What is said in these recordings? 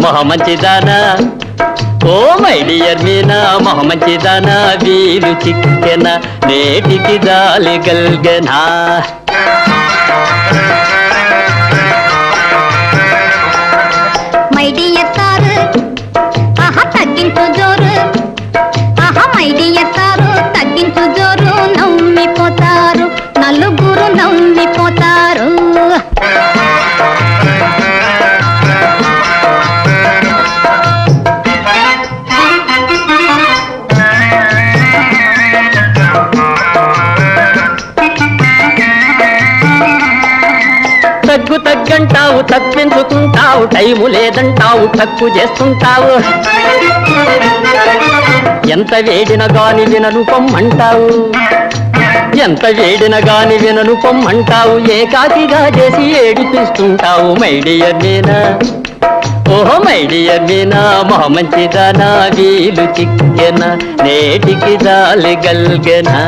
మొహ మంచిదానా oh my dear Meena మొహ మంచిదానా వీలు చిక్కెన నేటికి జాలి గల్గెనా మై డియర్ సారు ఆహా తగ్గించు జోరు ఆహా మై డియర్ సారు తగ్గించు జోరు నవ్విపోతారు నలుగురు నవ్విపోతారు తగ్గు తగ్గంటావు తప్పించుకుంటావు టైము లేదంటావు తక్కువ చేస్తుంటావు ఎంత వేడిన గాని వినను పొమ్మంటావు ఎంత వేడిన గాని వినను పొమ్మంటావు ఏకాకిగా చేసి ఏడిపిస్తుంటావు మై డియర్ మీనా ఓహో మై డియర్ మీనా మొహ మంచిదానా వీలు చిక్కెన నేటికి జాలి గల్గెనా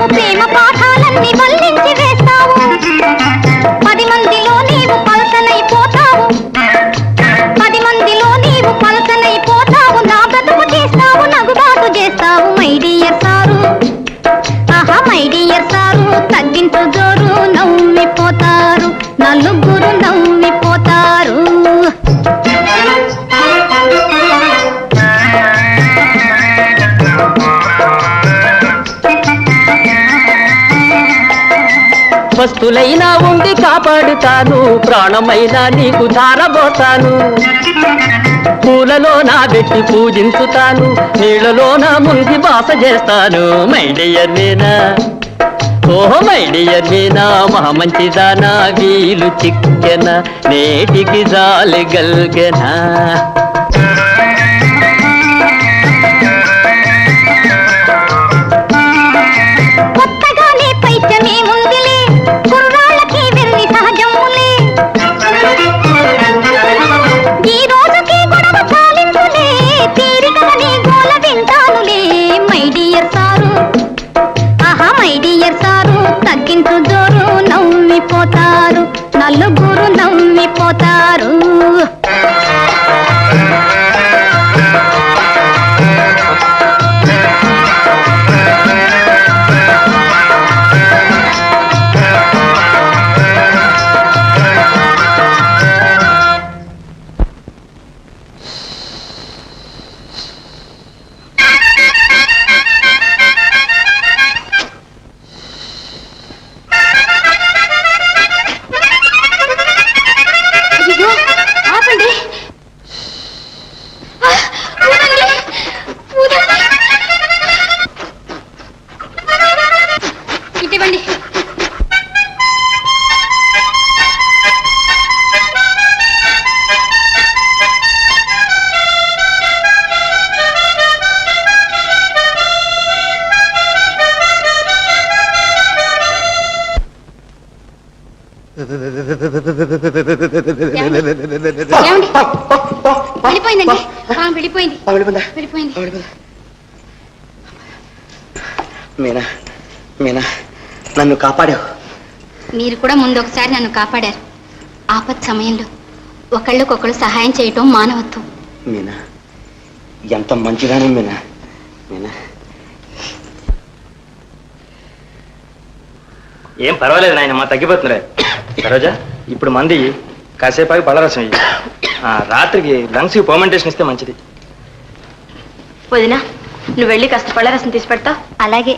ప్రేమ పాఠాలన్నీ వల్లించి వేస్తావు 10 మందిలో నీవు పలసనైపోతావు 10 మందిలో నీవు పలసనైపోతావు నా బ్రతుకు చేస్తావు నగుబాటు చేస్తావు మై డియర్ సారు ఆహా మై డియర్ సారు తగ్గించు జోరు నవ్విపోతారు నలుగురు నవ్విపోతారు వస్తులైనా ఉండి కాపాడుతాను ప్రాణమైనా నీకు ధారబోతాను పూలలో నా పెట్టి పూజించుతాను నీళ్లలో నా మునిగి బాస చేస్తాను మై డియర్ మీనా ఓహో మై డియర్ మీనా మహా మంచిదానా వీలు చిక్కెన నేటికి జాలి గల్గెనా తగ్గించు జోరు నవ్విపోతారు నలుగురు నవ్విపోతారు మీనా మీనా నన్ను కాపాడావు మీరు కూడా ముందు ఒకసారి నన్ను కాపాడారు ఆపత్ సమయంలో ఒకళ్ళకొకళ్ళు సహాయం చేయటం మానవత్వం మీనా ఎంత మంచిదానం మీనా మీనా ఏం పర్వాలేదు నాయన మా తగ్గిపోతున్నారే సరోజా ఇప్పుడు మంది కాసేపాకి పళ్ళరసం ఇయ్యి రాత్రికి లంగ్స్కి పర్మెంటేషన్ ఇస్తే మంచిది వదినా నువ్వు వెళ్ళి కాస్త పళ్ళరసం తీసి పెడతావు అలాగే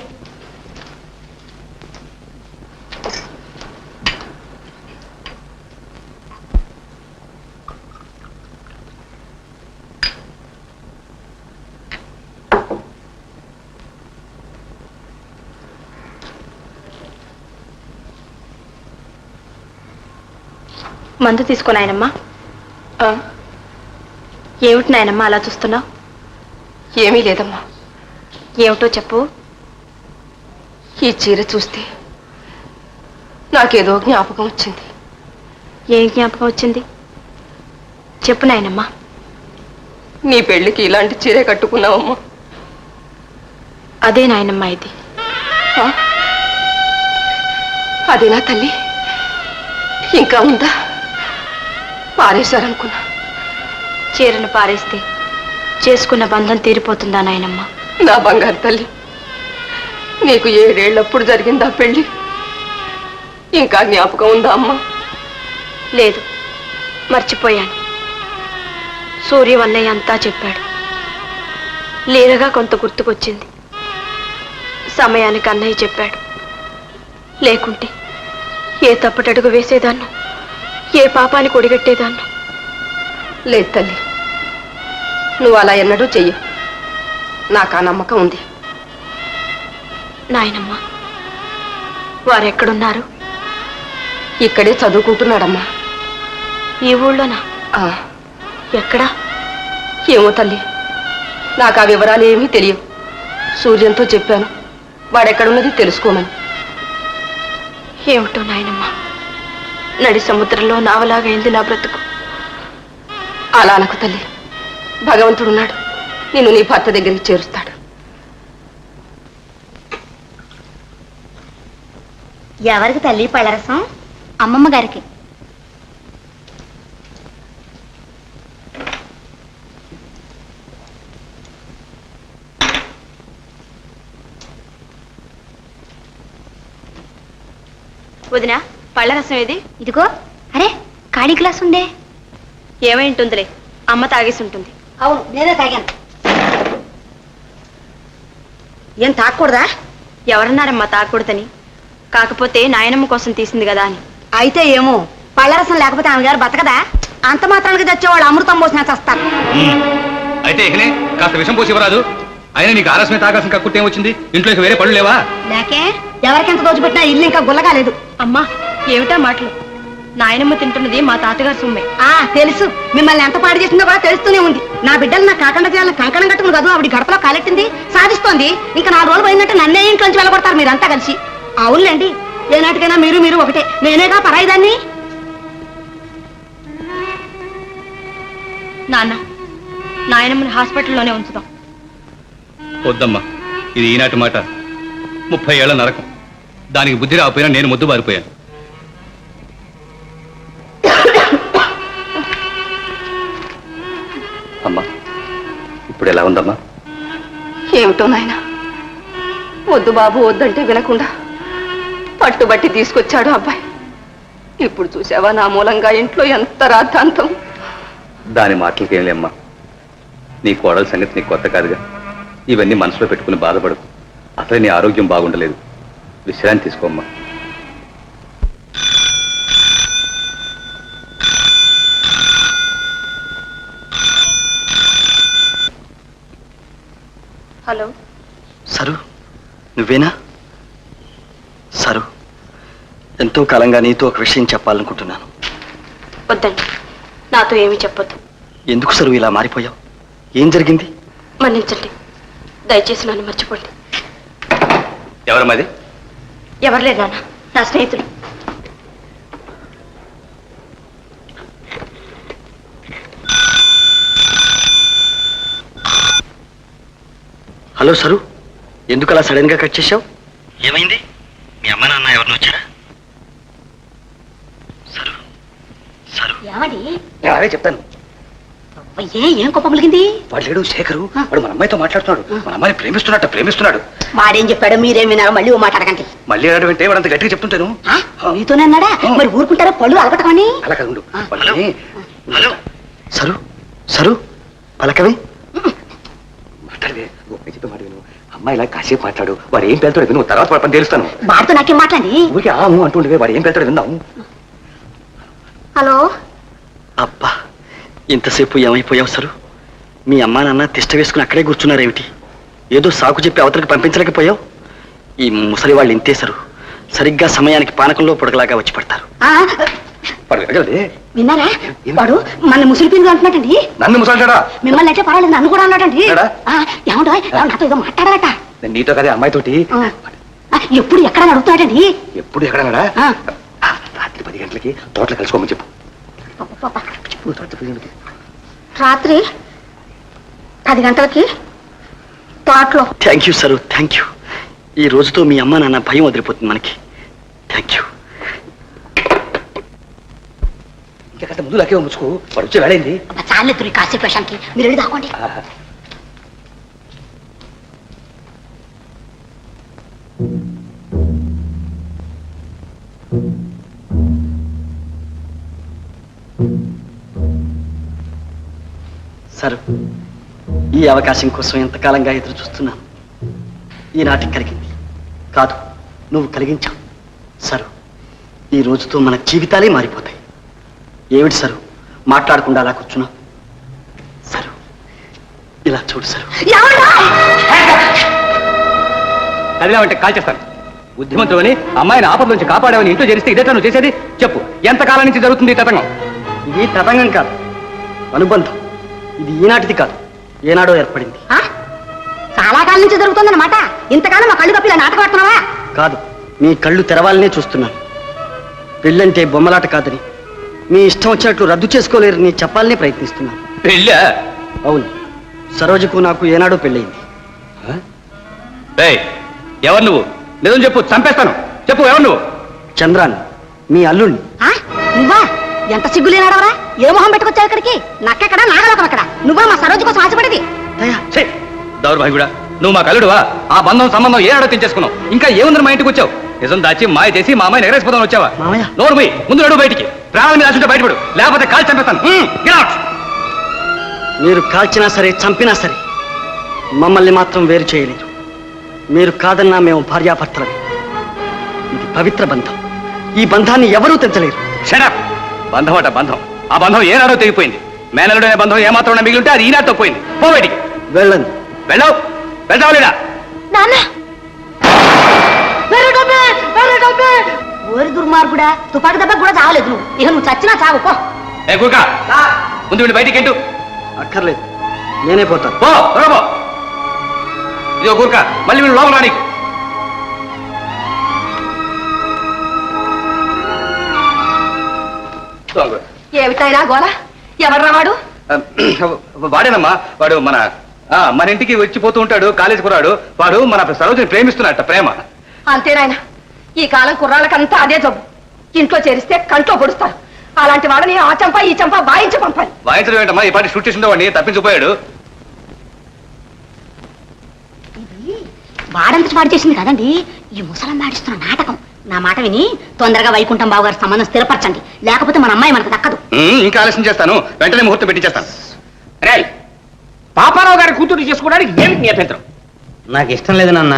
మందు తీసుకో నాయనమ్మా ఏమిటి నాయనమ్మా అలా చూస్తున్నావు ఏమీ లేదమ్మా ఏమిటో చెప్పు ఈ చీర చూస్తే నాకేదో జ్ఞాపకం వచ్చింది ఏం జ్ఞాపకం వచ్చింది చెప్పు నాయనమ్మా నీ పెళ్లికి ఇలాంటి చీరే కట్టుకున్నావమ్మా అదే నాయనమ్మా ఇది అదేనా తల్లి? ఇంకా ఉందా? పారేశారనుకున్నా. చీరను పారేస్తే చేసుకున్న బంధం తీరిపోతుందా నాయనమ్మ? నా బంగారు తల్లి, నీకు 7 ఏళ్ళప్పుడు జరిగిందా పెళ్లి? ఇంకా జ్ఞాపకం ఉందా అమ్మా? లేదు, మర్చిపోయాను. సూర్యం అన్నయ్య అంతా చెప్పాడు. లీలగా కొంత గుర్తుకొచ్చింది. సమయానికి అన్నయ్య చెప్పాడు. లేకుంటే ఏ తప్పటడుగు వేసేదాన్నో, ఏ పాపానికి ఒడిగట్టేదాన్నో. లేదు తల్లి, నువ్వు అలా ఎన్నడూ చెయ్యవు. నాకు ఆ నమ్మకం ఉంది. నాయనమ్మ, వారెక్కడున్నారు? ఇక్కడే చదువుకుంటున్నాడమ్మా. ఈ ఊళ్ళోనా? ఎక్కడా? ఏమో తల్లి, నాకు ఆ వివరాలు ఏమీ తెలియవు. సూర్యంతో చెప్పాను, వాడెక్కడున్నది తెలుసుకోమని. ఏమిటో నాయనమ్మ, నడి సముద్రంలో నావలాగైంది నా బ్రతుకు. అలా అనకు తల్లి, భగవంతుడున్నాడు, నిన్ను నీ భర్త దగ్గరికి చేరుస్తాడు. ఎవరికి తల్లి పళ్ళరసం? అమ్మమ్మ గారికి. వదినా, పళ్ళరసం ఏది? ఇదిగో. అరే, ఖాళీ గ్లాస్ ఉందే. ఏమై ఉంటుందిలే, అమ్మ తాగేసి ఉంటుంది. అవును, నేనే తాగాను. ఏం తాగకూడదా? ఎవరన్నారమ్మా తాగకూడదని? కాకపోతే నాయనమ్మ కోసం తీసింది కదా అని. అయితే ఏమో, పళ్ళరసం లేకపోతే ఆమె గారు బతకదా? అంత మాత్రానికి తెచ్చేవాళ్ళు అమృతం పోసినా చస్తారు. అయితే ఇకనే కాస్త విషం పోసి ఇవ్వరాదు. అయినా నీకు ఆరసమే తాగాల్సిన కక్కుర్తి ఏమొచ్చింది? ఇంట్లోకి వేరే పళ్ళు లేవా? లేకే, ఎవరికెంత దోచిపెట్టినా ఇల్లు ఇంకా గుల్లగాలేదు. అమ్మా, ఏమిటా మాటలు? నాయనమ్మ తింటున్నది మా తాతగారి సొమ్మే. తెలుసు, మిమ్మల్ని ఎంత పాడు చేసిందో కూడా తెలుస్తూనే ఉంది. నా బిడ్డలు నాకు కాకుండా చేయాలని కంకణం కట్టుకుని కాదు ఆవిడ గడపలో కాలెట్టింది, సాధిస్తోంది. ఇంకా 4 రోజులు పోయిందంటే నన్నే ఇంట్లోంచి వెళ్ళగొడతారు మీరంతా కలిసి. అవునులేండి, ఏనాటికైనా మీరు ఒకటే. నేనేగా పరాయిదాన్ని. నాన్న, నాయనమ్మని హాస్పిటల్లోనే ఉంచుదాం. వద్దమ్మా, ఇది ఈనాటి మాట. 30 ఏళ్ల నరకం. దానికి బుద్ధి రాకపోయినా నేను ముద్దు బారిపోయాను. అమ్మా, ఇప్పుడు ఎలా ఉందమ్మా? ఏమిటో నాయన, వద్దు బాబు వద్దంటే వినకుండా పట్టుబట్టి తీసుకొచ్చాడు అబ్బాయి. ఇప్పుడు చూసావా నా మూలంగా ఇంట్లో ఎంత రాద్ధాంతం. దాని మాటలకేం లేమ్మా. నీ కోడల సంగతి నీకు కొత్త కాదుగా. ఇవన్నీ మనసులో పెట్టుకుని బాధపడు. అసలే నీ ఆరోగ్యం బాగుండలేదు. విశ్రాంతి తీసుకోమ్మా. హలో సరు, నువ్వేనా? సరు, ఎంతో కాలంగా నీతో ఒక విషయం చెప్పాలనుకుంటున్నాను. వద్దండి, నాతో ఏమీ చెప్పొద్దు. ఎందుకు సరు ఇలా మారిపోయావు? ఏం జరిగింది? మన్నించండి, దయచేసి నన్ను మర్చిపోండి. ఎవరమ్మది? ఎవరు లేరు నాన్న, నా స్నేహితులు. హలో సరు, ఎందుకు అలా సడన్ గా కట్ చేశావు? ఏమైంది? మీ అమ్మ నాన్న ఎవరిని వచ్చారా? సరు సరు, ఏమండి? అదే చెప్తాను. ఏం కోపం కలిగింది? వాడు లేడు, శేఖరు. వాడు మన అమ్మాయితో మాట్లాడుతున్నాడు. మన అమ్మాయిని ప్రేమిస్తున్నాడు. వాడేం చెప్పాడో మీరేం వినారో మళ్ళీ ఓ మాట అడగండి. మళ్ళీ అడగడం అంటే వాడు అంత గట్టిగా చెప్తుంటాను. మీతోనే అన్నాడా? మరి ఊరుకుంటారో పళ్ళు అలగటమని. అలా కాదు, ఉండు. హలో సరు, సరు పలకవే. మాట్లాడవే, చెప్పి మాట విను. అమ్మాయి ఇలా కాసేపు మాట్లాడు. వాడు ఏం పేలుతాడు విను, తర్వాత పని తెలుస్తాను. వాడితో నాకేం మాట్లాడి? ఊరికి అంటుండే వాడు ఏం పేలుతాడు విందాం. హలో, అబ్బా, ఇంతసేపు ఏమైపోయావు సరు? మీ అమ్మా నాన్న తిష్ట వేసుకుని అక్కడే కూర్చున్నారేమిటి? ఏదో సాకు చెప్పి అవతలకి పంపించలేకపోయావు? ఈ ముసలి వాళ్ళు ఇంతే సరు, సరిగ్గా సమయానికి పానకంలో పొడగలాగా వచ్చి పడతారు. విన్నారా? వాడు మన ముసలి పిండి అంటున్నాడండి. నన్ను ముసలిడా? మిమ్మల్ని అయితే పర్వాలేదు, నన్ను కూడా అన్నాడండి. ఏడా? ఏమంటో నాతో ఏదో మాట్లాడాలట. నేను నీతో కదే అమ్మాయితోటి. ఎప్పుడు ఎక్కడ అడుగుతున్నాడండి? ఎప్పుడు ఎక్కడన్నాడా? రాత్రి 10 గంటలకి తోటలో కలుసుకోమని చెప్పు. రాత్రి 10 గంటలకి తోటలో. Thank you sir, thank you. ఈ రోజుతో మీ అమ్మ నాన్న భయం వదిలిపోతుంది మనకి. Thank you. ఇంకెక్కడ ముందు లాకే ఉంచుకో, వాడు వచ్చి వేడైంది. చాలే తురి కాసేపు విషయానికి మీరు వెళ్ళి దాకోండి. సరు, ఈ అవకాశం కోసం ఎంతకాలంగా ఎదురు చూస్తున్నాను. ఈనాటికి కలిగింది. కాదు, నువ్వు కలిగించావు. సరు, ఈ రోజుతో మన జీవితాలే మారిపోతాయి. ఏమిటి సరు మాట్లాడకుండా అలా కూర్చున్నావు? సరు, ఇలా చూడు సరు. కదిలావంటే కాల్ చేస్తాను. బుద్ధిమంతుడు అని అమ్మాయిని ఆపద నుంచి కాపాడావని ఇంట్లో చేరిస్తే ఇదే నువ్వు చేసేది? చెప్పు, ఎంతకాలం నుంచి జరుగుతుంది ఈ తతంగం? ఇది తతంగం కాదు, అనుబంధం. ఇది ఈనాటిది కాదు, ఏనాడో ఏర్పడింది. చాలా కాలం నుంచి జరుగుతుందన్నమాట. ఇంతకాలం మా కళ్ళు కప్పి ఇలా నాటకం ఆడుతున్నావా? కాదు, మీ కళ్ళు తెరవాలనే చూస్తున్నాను. పెళ్ళంటే బొమ్మలాట కాదని, మీ ఇష్టం వచ్చినట్లు రద్దు చేసుకోలేరని చెప్పాలనే ప్రయత్నిస్తున్నాను. పెళ్ళా? అవును, సరోజకు నాకు ఏనాడో పెళ్ళయింది. ఎవరు నువ్వు? నిజం చెప్పు, చంపేస్తాను. చెప్పు, ఎవరు నువ్వు? చంద్రాన్, మీ అల్లుణ్ణి. నువ్వా? ఎంత సిగ్గులేనాడవరా? ఏ మొహం పెట్టుకొచ్చావు ఇక్కడికి? నక్కెక్కడ, నాగలోకం అక్కడ. నువ్వా మా సరోజ కోసం ఆశపడేది? దౌర్భాగ్యుడా, నువ్వు మా కల్లుడువా? ఆ బంధం సంబంధం ఏనాడో తెంచేసుకున్నావు. ఇంకా ఏముందని మా ఇంటికి వచ్చావు? నిజం దాచి మాయ చేసి మా అమ్మాయిని ఎగరేసిపోతాను వచ్చావా? మామయ్య. నోరు పోయి ముందు నడు బయటికి. ప్రాణాల మీద ఆశుంటే బయటపడు, లేకపోతే కాల్ చంపేస్తాను. Get out. మీరు కాల్చినా సరే, చంపినా సరే, మమ్మల్ని మాత్రం వేరు చేయలేరు. మీరు కాదన్నా మేము భార్యాభర్తలమే. ఇది పవిత్ర బంధం. ఈ బంధాన్ని ఎవరూ తెంచలేరు. Shut up. బంధం అట బంధం. ఆ బంధం ఏనాడో తెగిపోయింది. మేనలుడనే బంధం ఏమాత్రం మిగిలి ఉంటే అది ఈనాటితో పోయింది. పో బయటికి. వెళ్ళండి. వెళ్ళావు? వెళ్తావు లేదా? ఓరి దుర్మార్గుడా, తుపాకి దెబ్బ కూడా చావలేదు నువ్వు. ఇక నువ్వు చచ్చినా చావు పో. ఏ కూర్కా, ముందు వీళ్ళు బయటికి ఎంటు. అక్కర్లేదు, నేనే పోతాను. పో త్వరగా పో. ఇదిగో కూర్కా, మళ్ళీ వీళ్ళు లోపల రానికి. ఏమిటైనా గోల? ఎవర్రా వాడు? వాడేనమ్మా, వాడు మన ఇంటికి వచ్చిపోతూ ఉంటాడు. కాలేజీ కుర్రాడు వాడు. మన సరోజని ప్రేమిస్తున్నట్ట. ప్రేమ అంతేనాయన, ఈ కాలం కుర్రాళ్ళకంతా అదే జబ్బు. ఇంట్లో చేరిస్తే కంట్లో పొడుస్తారు. అలాంటి వాడిని ఆ చంప ఈ చంప వాయించి పంపాలి. వాయించడం ఏంటమ్మా? ఈ పాటి షూట్ చేసి వాడిని తప్పించిపోయాడు. వాడంత పాడు చేసింది కదండి ఈ ముసలం వాడిస్తున్న నాటకం. నా మాట విని తొందరగా వైకుంఠం బాబు గారి సంబంధం స్థిరపరచండి, లేకపోతే మన అమ్మాయి మనకు దక్కదు. ఇంకా ఆలస్యం చేస్తాను, వెంటనే ముహూర్తం పెట్టించేస్తాను. రే, పాపారావు గారి కూతురు చేసుకోవడానికి ఏమిటి నీ అభ్యంతరం? నాకు ఇష్టం లేదు నాన్న.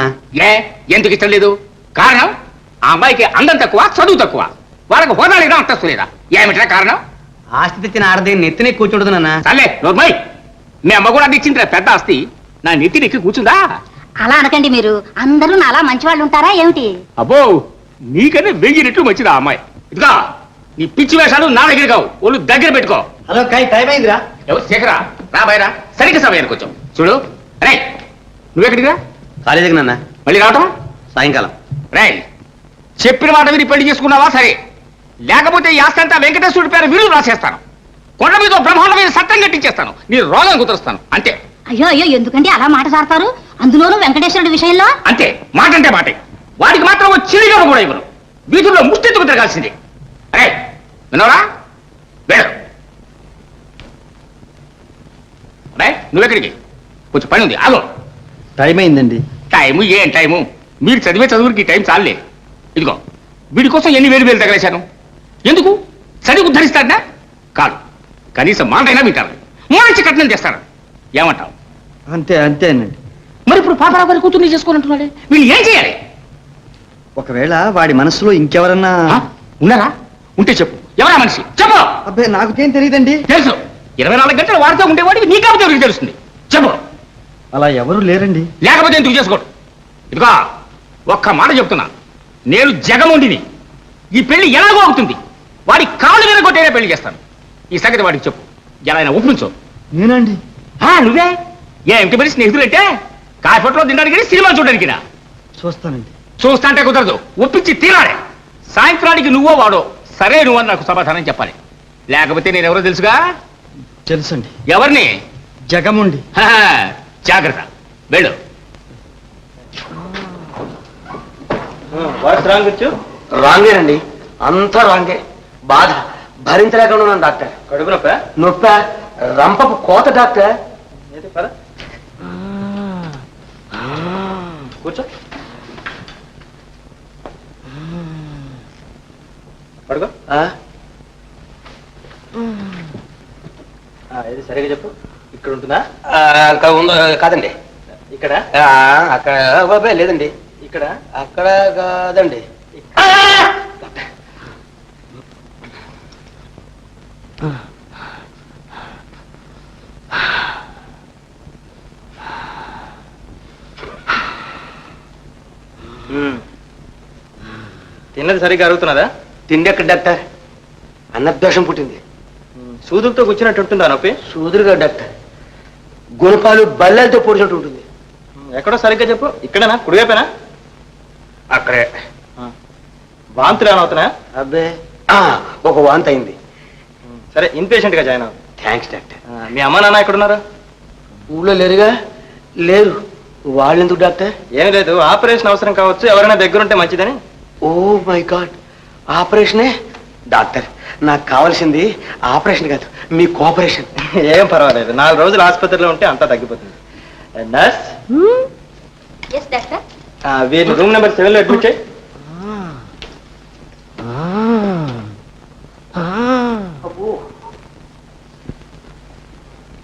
ఏ, ఎందుకు ఇష్టం లేదు? కారణం ఆ అమ్మాయికి అందం తక్కువ, చదువు తక్కువ. వాళ్ళకి హోదా లేదా, అంతస్తు లేదా? ఏమిటా కారణం? ఆస్తి తెచ్చిన ఆడది నెత్తినే కూర్చుంటుంది నాన్న. సర్లే నోర్మై, మీ అమ్మ కూడా ఇచ్చిందిరా పెద్ద ఆస్తి. నా నెత్తి నెక్కి కూర్చుందా? అలా అనకండి మీరు. అందరూ నాలా మంచి వాళ్ళు ఉంటారా ఏమిటి? అబ్బో, నీకనే 1000 రెట్లు మంచిదా అమ్మాయి. ఇదిగా నీ పిచ్చి వేషాలు నా దగ్గర కావు, ఒళ్ళు దగ్గర పెట్టుకో. హలో కాయ్, టైం అయిందిరా. ఎవరు శేఖరా? రా బయరా, సరిగ్గా సమయానికి వచ్చావు. చూడు రే, నువ్వెక్కడికి రా? కాలేజీకి నాన్న. మళ్ళీ రావటం సాయంకాలం. రే, చెప్పిన మాట విని పెళ్లి చేసుకున్నావా సరే, లేకపోతే ఈ ఆస్తి అంతా వెంకటేశ్వరుడి పేరు విలువ రాసేస్తాను. కొండ మీద బ్రహ్మాండ మీద సత్తం కట్టించేస్తాను. నీ రోగం కుదురుస్తాను అంతే. అయ్యో అయ్యో, ఎందుకంటే అలా మాట సాడతారు? అందులోనూ వెంకటేశ్వరుడి విషయంలో అంతే, మాట అంటే మాటే. వాడికి మాత్రం చిరిగా కూడా ఇవ్వను. వీధుల్లో ముష్టెత్తుకు తిరగాల్సింది. అరే వినవరా? వేరు నువ్వెక్కడికి? కొంచెం పని ఉంది, ఆగో. టైం అయిందండి. టైము ఏం టైము? మీరు చదివే చదువుకి టైం చాలే. ఇదిగో వీడి కోసం ఎన్ని వేలు తగలేశాను. ఎందుకు? చదివి ఉద్ధరిస్తాడా? కాదు, కనీసం మాటైనా వింటారు. మోడించి కట్నం చేస్తాడు. ఏమంటావు? అంతే అంతేనండి. మరి ఇప్పుడు పాపారావు గారి కూతుర్ని చేసుకోనంటున్నాడే, వీళ్ళు ఏం చేయాలి? ఒకవేళ వాడి మనసులో ఇంకెవరన్నా ఉన్నారా? ఉంటే చెప్పు. ఎవరా మనిషి? చెప్పు. అబ్బాయి, నాకేం తెలియదండి. తెలుసు, 24 గంటలు వాడితో ఉండేవాడివి, నీ కాబట్టి ఎవరికి తెలుస్తుంది. చెప్పు. అలా ఎవరు లేరండి. లేకపోతే ఎందుకు చేసుకోడు? ఇదిగో ఒక్క మాట చెప్తున్నా, నేను జగముండిని. ఈ పెళ్లి ఎలాగో అవుతుంది. వాడి కాళ్ళు మీద కొట్టేనే పెళ్లి చేస్తాను. ఈ సంగతి వాడికి చెప్పు. ఎలా అయినా ఒప్పించు. నేనండి. నువ్వే ఏమిటి మరి స్నేహితులంటే? కాఫెట్లో తినడానికి, సినిమా చూడడానికి చూస్తానండి. చూస్తాంటే కుదరదు, ఒప్పించి తీరాలి. సాయంత్రానికి నువ్వో వాడో సరే నువ్వని నాకు సమాధానం చెప్పాలి. లేకపోతే నేనెవరో తెలుసుగా? తెలుసండి. ఎవరిని? జగముండి. జాగ్రత్త, వెళ్ళు. రాంగేనండి, అంతా రాంగే. బాధ భరించలేకుండా ఉన్నాను డాక్టర్. కడుపు నొప్ప నొప్ప, రంపపు కోత డాక్టర్. కూర్చో. పడుకో. ఇది సరిగా చెప్పు. ఇక్కడ ఉంటుందా? అక్కడ ఉందో కాదండి. ఇక్కడ అక్కడ బాబాయ్ లేదండి. ఇక్కడ అక్కడ కాదండి. తిన్నది సరిగ్గా అరుగుతున్నదా? తిండి ఎక్కడ డాక్టర్? అన్నద్వేషం పుట్టింది. సూదులతో కూర్చున్నట్టు ఉంటుందా నొప్పి? సూదురుగా డాక్టర్, గుణపాలు బల్లెలతో పొడిచినట్టు ఉంటుంది. ఎక్కడో సరిగ్గా చెప్పు. ఇక్కడనా? కుడివైపేనా? అక్కడే. వాంతులు ఏమైనా అవుతున్నాయా? అబ్బే, ఒక వాంతి అయింది. సరే, ఇన్పేషెంట్ గా జాయిన్ అవ్వు. Thanks doctor. మీ అమ్మ నాన్న ఎక్కడున్నారా? ఊళ్ళో లేరుగా. లేరు. వాళ్ళెందుకు డాక్టర్? ఏం లేదు, ఆపరేషన్ అవసరం కావచ్చు, ఎవరైనా దగ్గరుంటే మంచిదని. ఓ మై గాడ్, ఆపరేషనే? డాక్టర్, నాకు కావాల్సింది ఆపరేషన్ కాదు, మీ కోఆపరేషన్. ఏం పర్వాలేదు, 4 రోజులు ఆసుపత్రిలో ఉంటే అంతా తగ్గిపోతుంది. Nurse, yes doctor. వీరిని రూమ్ నెంబర్ 7 లో అడ్మిట్ చేయి.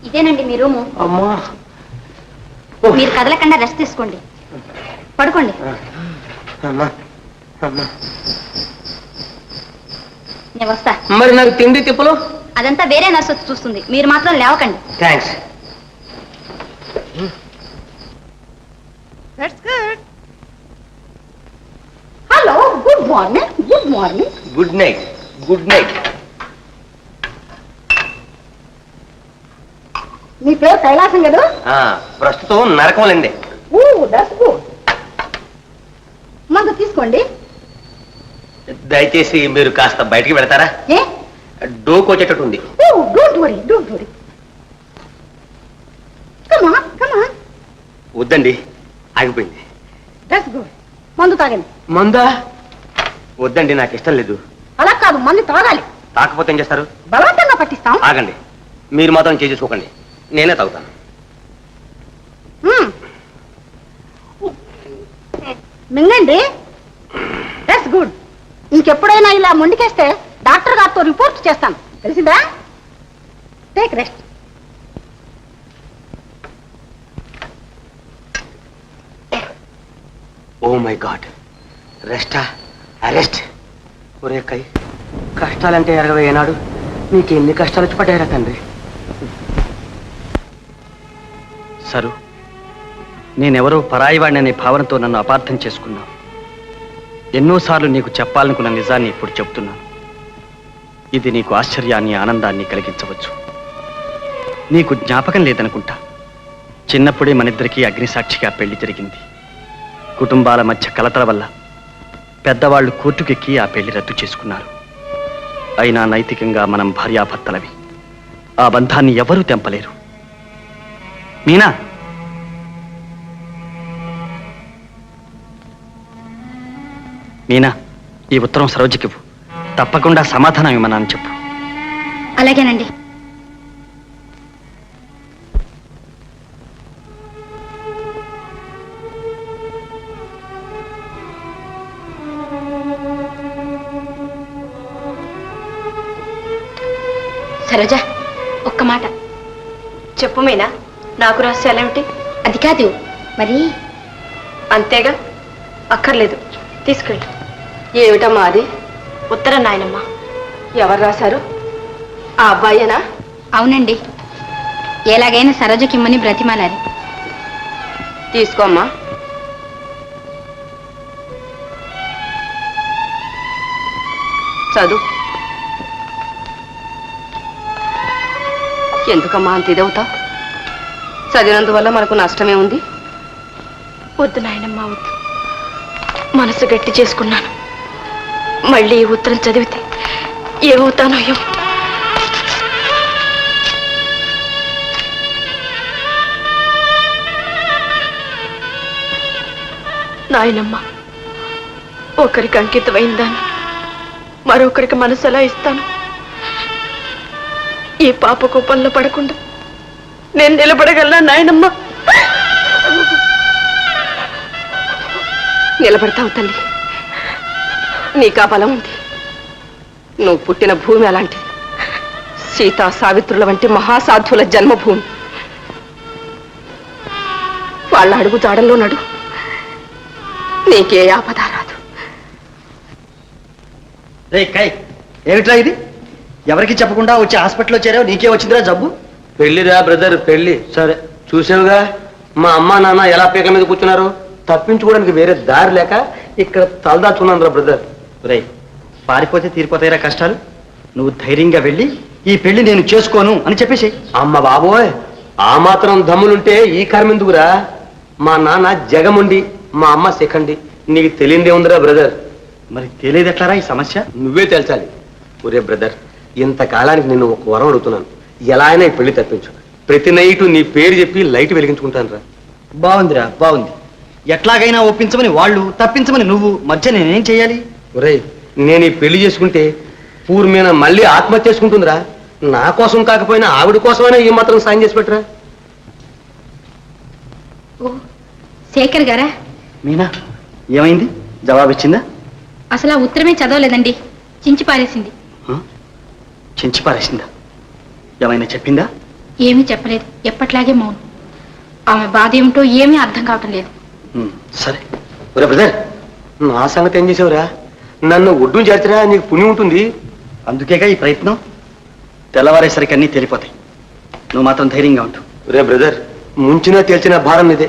ఇదేనండి మీ రూము. అమ్మా, మీరు కదలకుండా రెస్ట్ తీసుకోండి. పడుకోండి. అమ్మా, అమ్మా. నేను వస్తా. మరి నాకు తిండి తిప్పలు? అదంతా వేరే నర్సు వచ్చి చూస్తుంది, మీరు మాత్రం లేవకండి. Thanks. Hello, good morning. Good morning. Good night. Good night. మీ పేరు కైలాసం కదా? ప్రస్తుతం నరకం. Oh, that's good. మందు తీసుకోండి. దయచేసి మీరు కాస్త బయటికి వెళతారా? ఏ? డోకు వచ్చేటట్టు ఉంది. Oh, don't worry, don't worry. Come on, come on. వద్దండి, ఆగిపోయింది. That's good. మందు తాగండి. మందా? వద్దండి, నాకు ఇష్టం లేదు. అలా కాదు, మందు తాగాలి. తాకపోతే ఏం చేస్తారు? బలవంతంగా పట్టిస్తాం. ఆగండి, మీరు మాత్రం చేసుకోకండి, నేనే తాగుతాను. మింగండి. That's good. ఇంకెప్పుడైనా ఇలా మొండికేస్తే డాక్టర్ గారితో రిపోర్ట్ చేస్తాను, తెలిసిందా? Take rest. Oh my god, రెస్టా? అరెస్ట్? ఒరే కై, కష్టాలంటే ఎరగవే ఏనాడు. నీకు ఎన్ని కష్టాలు వచ్చి పడ్డాయిరా తండ్రి. సరు, నేనెవరో పరాయివాడిని అనే భావనతో నన్ను అపార్థం చేసుకున్నాను. ఎన్నోసార్లు నీకు చెప్పాలనుకున్న నిజాన్ని ఇప్పుడు చెప్తున్నాను. ఇది నీకు ఆశ్చర్యాన్ని, ఆనందాన్ని కలిగించవచ్చు. నీకు జ్ఞాపకం లేదనుకుంటా, చిన్నప్పుడే మనిద్దరికీ అగ్నిసాక్షిగా పెళ్లి జరిగింది. కుటుంబాల మధ్య కలతల వల్ల పెద్దవాళ్లు కోర్టుకెక్కి ఆ పెళ్లి రద్దు చేసుకున్నారు. అయినా నైతికంగా మనం భార్యాభర్తలవి. ఆ బంధాన్ని ఎవరూ తెంపలేరు. మీనా, మీనా, ఈ ఉత్తరం సరోజకివ్వు. తప్పకుండా సమాధానం ఇవ్వమని చెప్పు. అలాగేనండి. సరోజ, ఒక్క మాట చెప్పు మీనా, నాకు రహస్యాలేమిటి? అది కాదు మరి. అంతేగా, అక్కర్లేదు, తీసుకెళ్ళు. ఏమిటమ్మా అది? ఉత్తరం నాయనమ్మ. ఎవరు రాశారు? ఆ అబ్బాయేనా? అవునండి, ఎలాగైనా సరోజకిమ్మని బ్రతిమాలాలి. తీసుకోమ్మా. చదువు. ఎందుకమ్మా అంత ఇదవుతావు? చదివినందువల్ల మనకు నష్టమే ఉంది. వద్దు నాయనమ్మ, వద్దు. మనసు గట్టి చేసుకున్నాను. మళ్ళీ ఈ ఉత్తరం చదివితే ఏమవుతానో ఏమో. నాయనమ్మ, ఒకరికి అంకితమైందాను మరొకరికి మనసు ఎలా ఇస్తాను? ఈ పాప కోపంలో పడకుండా నేను నిలబడగలనా నాయనమ్మ? నిలబడతావు తల్లి, నీకా బలం ఉంది. నువ్వు పుట్టిన భూమి అలాంటిది. సీతా సావిత్రుల వంటి మహాసాధువుల జన్మభూమి. వాళ్ళ అడుగు జాడల్లో నడు, నీకే ఆపద రాదు. రే కై, ఏమిట్రా ఇది? ఎవరికి చెప్పకుండా వచ్చి హాస్పిటల్లో చేరావు, నీకే వచ్చిందిరా జబ్బు? పెళ్లిరా బ్రదర్, పెళ్లి. సరే చూసావుగా మా అమ్మ నాన్న ఎలా పీక మీద కూర్చున్నారు. తప్పించుకోవడానికి వేరే దారి లేక ఇక్కడ తలదాచుకున్నాను రా బ్రదర్. రే, పారిపోతే తీరిపోతాయిరా కష్టాలు. నువ్వు ధైర్యంగా వెళ్ళి ఈ పెళ్లి నేను చేసుకోను అని చెప్పేసి. అమ్మ బాబోయ్, ఆ మాత్రం దమ్ములుంటే ఈ కర్మెందుకురా? మా నాన్న జగముండి, మా అమ్మ శిఖండి. నీకు తెలియదే ఉందిరా బ్రదర్. మరి తెలియదు ఎట్లారా ఈ సమస్య? నువ్వే తెలుసాలి. ఒరే బ్రదర్, ఇంతకాలానికి నిన్ను ఒక వరం అడుగుతున్నాను. ఎలా అయినా ఈ పెళ్లి తప్పించు. ప్రతి నైటు నీ పేరు చెప్పి లైట్ వెలిగించుకుంటాను రా. బాగుందిరా, బాగుంది. ఎట్లాగైనా ఒప్పించమని వాళ్ళు, తప్పించమని నువ్వు, మధ్య నేనేం చెయ్యాలి? ఒరేయ్, నేను ఈ పెళ్లి చేసుకుంటే పూర్మీన మళ్ళీ ఆత్మహత్య చేసుకుంటుందిరా. నా కోసం కాకపోయినా ఆవిడ కోసమైనా ఈ మాత్రం సాయం చేసి పెట్టరా. ఓ శేఖర్ గారా? మీనా, ఏమైంది? జవాబు ఇచ్చిందా? అసలు ఆ ఉత్తరమే చదవలేదండి, చించి పారేసింది. చించి పారేసిందా? ఏమైనా చెప్పిందా? ఏమీ చెప్పలేదు, ఎప్పట్లాగే మౌనం. ఆమె బాధ ఏమిటో ఏమీ అర్థం కావటం లేదు. సరే. ఒరే బ్రదర్, నా సంగతి ఏం చేసావురా? నన్ను ఒడ్డును చేర్చరా, నీకు పుణ్యం ఉంటుంది. అందుకేగా ఈ ప్రయత్నం. తెల్లవారేసరికి అన్నీ తేలిపోతాయి. నువ్వు మాత్రం ధైర్యంగా ఉంటు. రే బ్రదర్, ముంచినా తేల్చిన భారం ఇదే.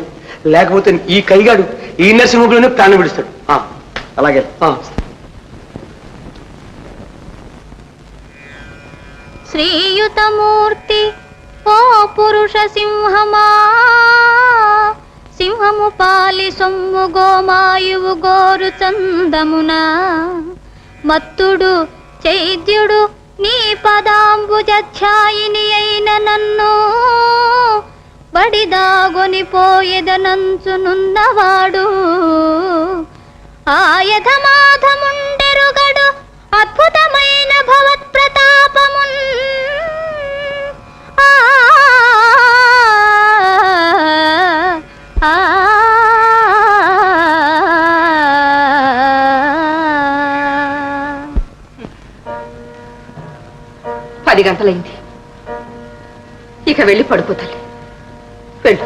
లేకపోతే ఈ కైగాడు ఈ నర్సింహంలోనే ప్రాణం విడుస్తాడు. అలాగే. శ్రీయుతమూర్తి ఓ పురుష సింహమా, సింహము పాలి సొమ్ము గోమాయువు గోరు చందమున, మత్తుడు చైద్యుడు నీ పదాంబుజఛాయిని అయిన నన్ను, బడిదాగొని పోయెదనంచునున్నవాడు, ఆయధమాధముండెరుగడు అద్భుతమైన భవత్ ప్రతాపమున్, పది గంటలైంది, ఇక వెళ్ళి పడుకోతాలి. వెళ్ళు.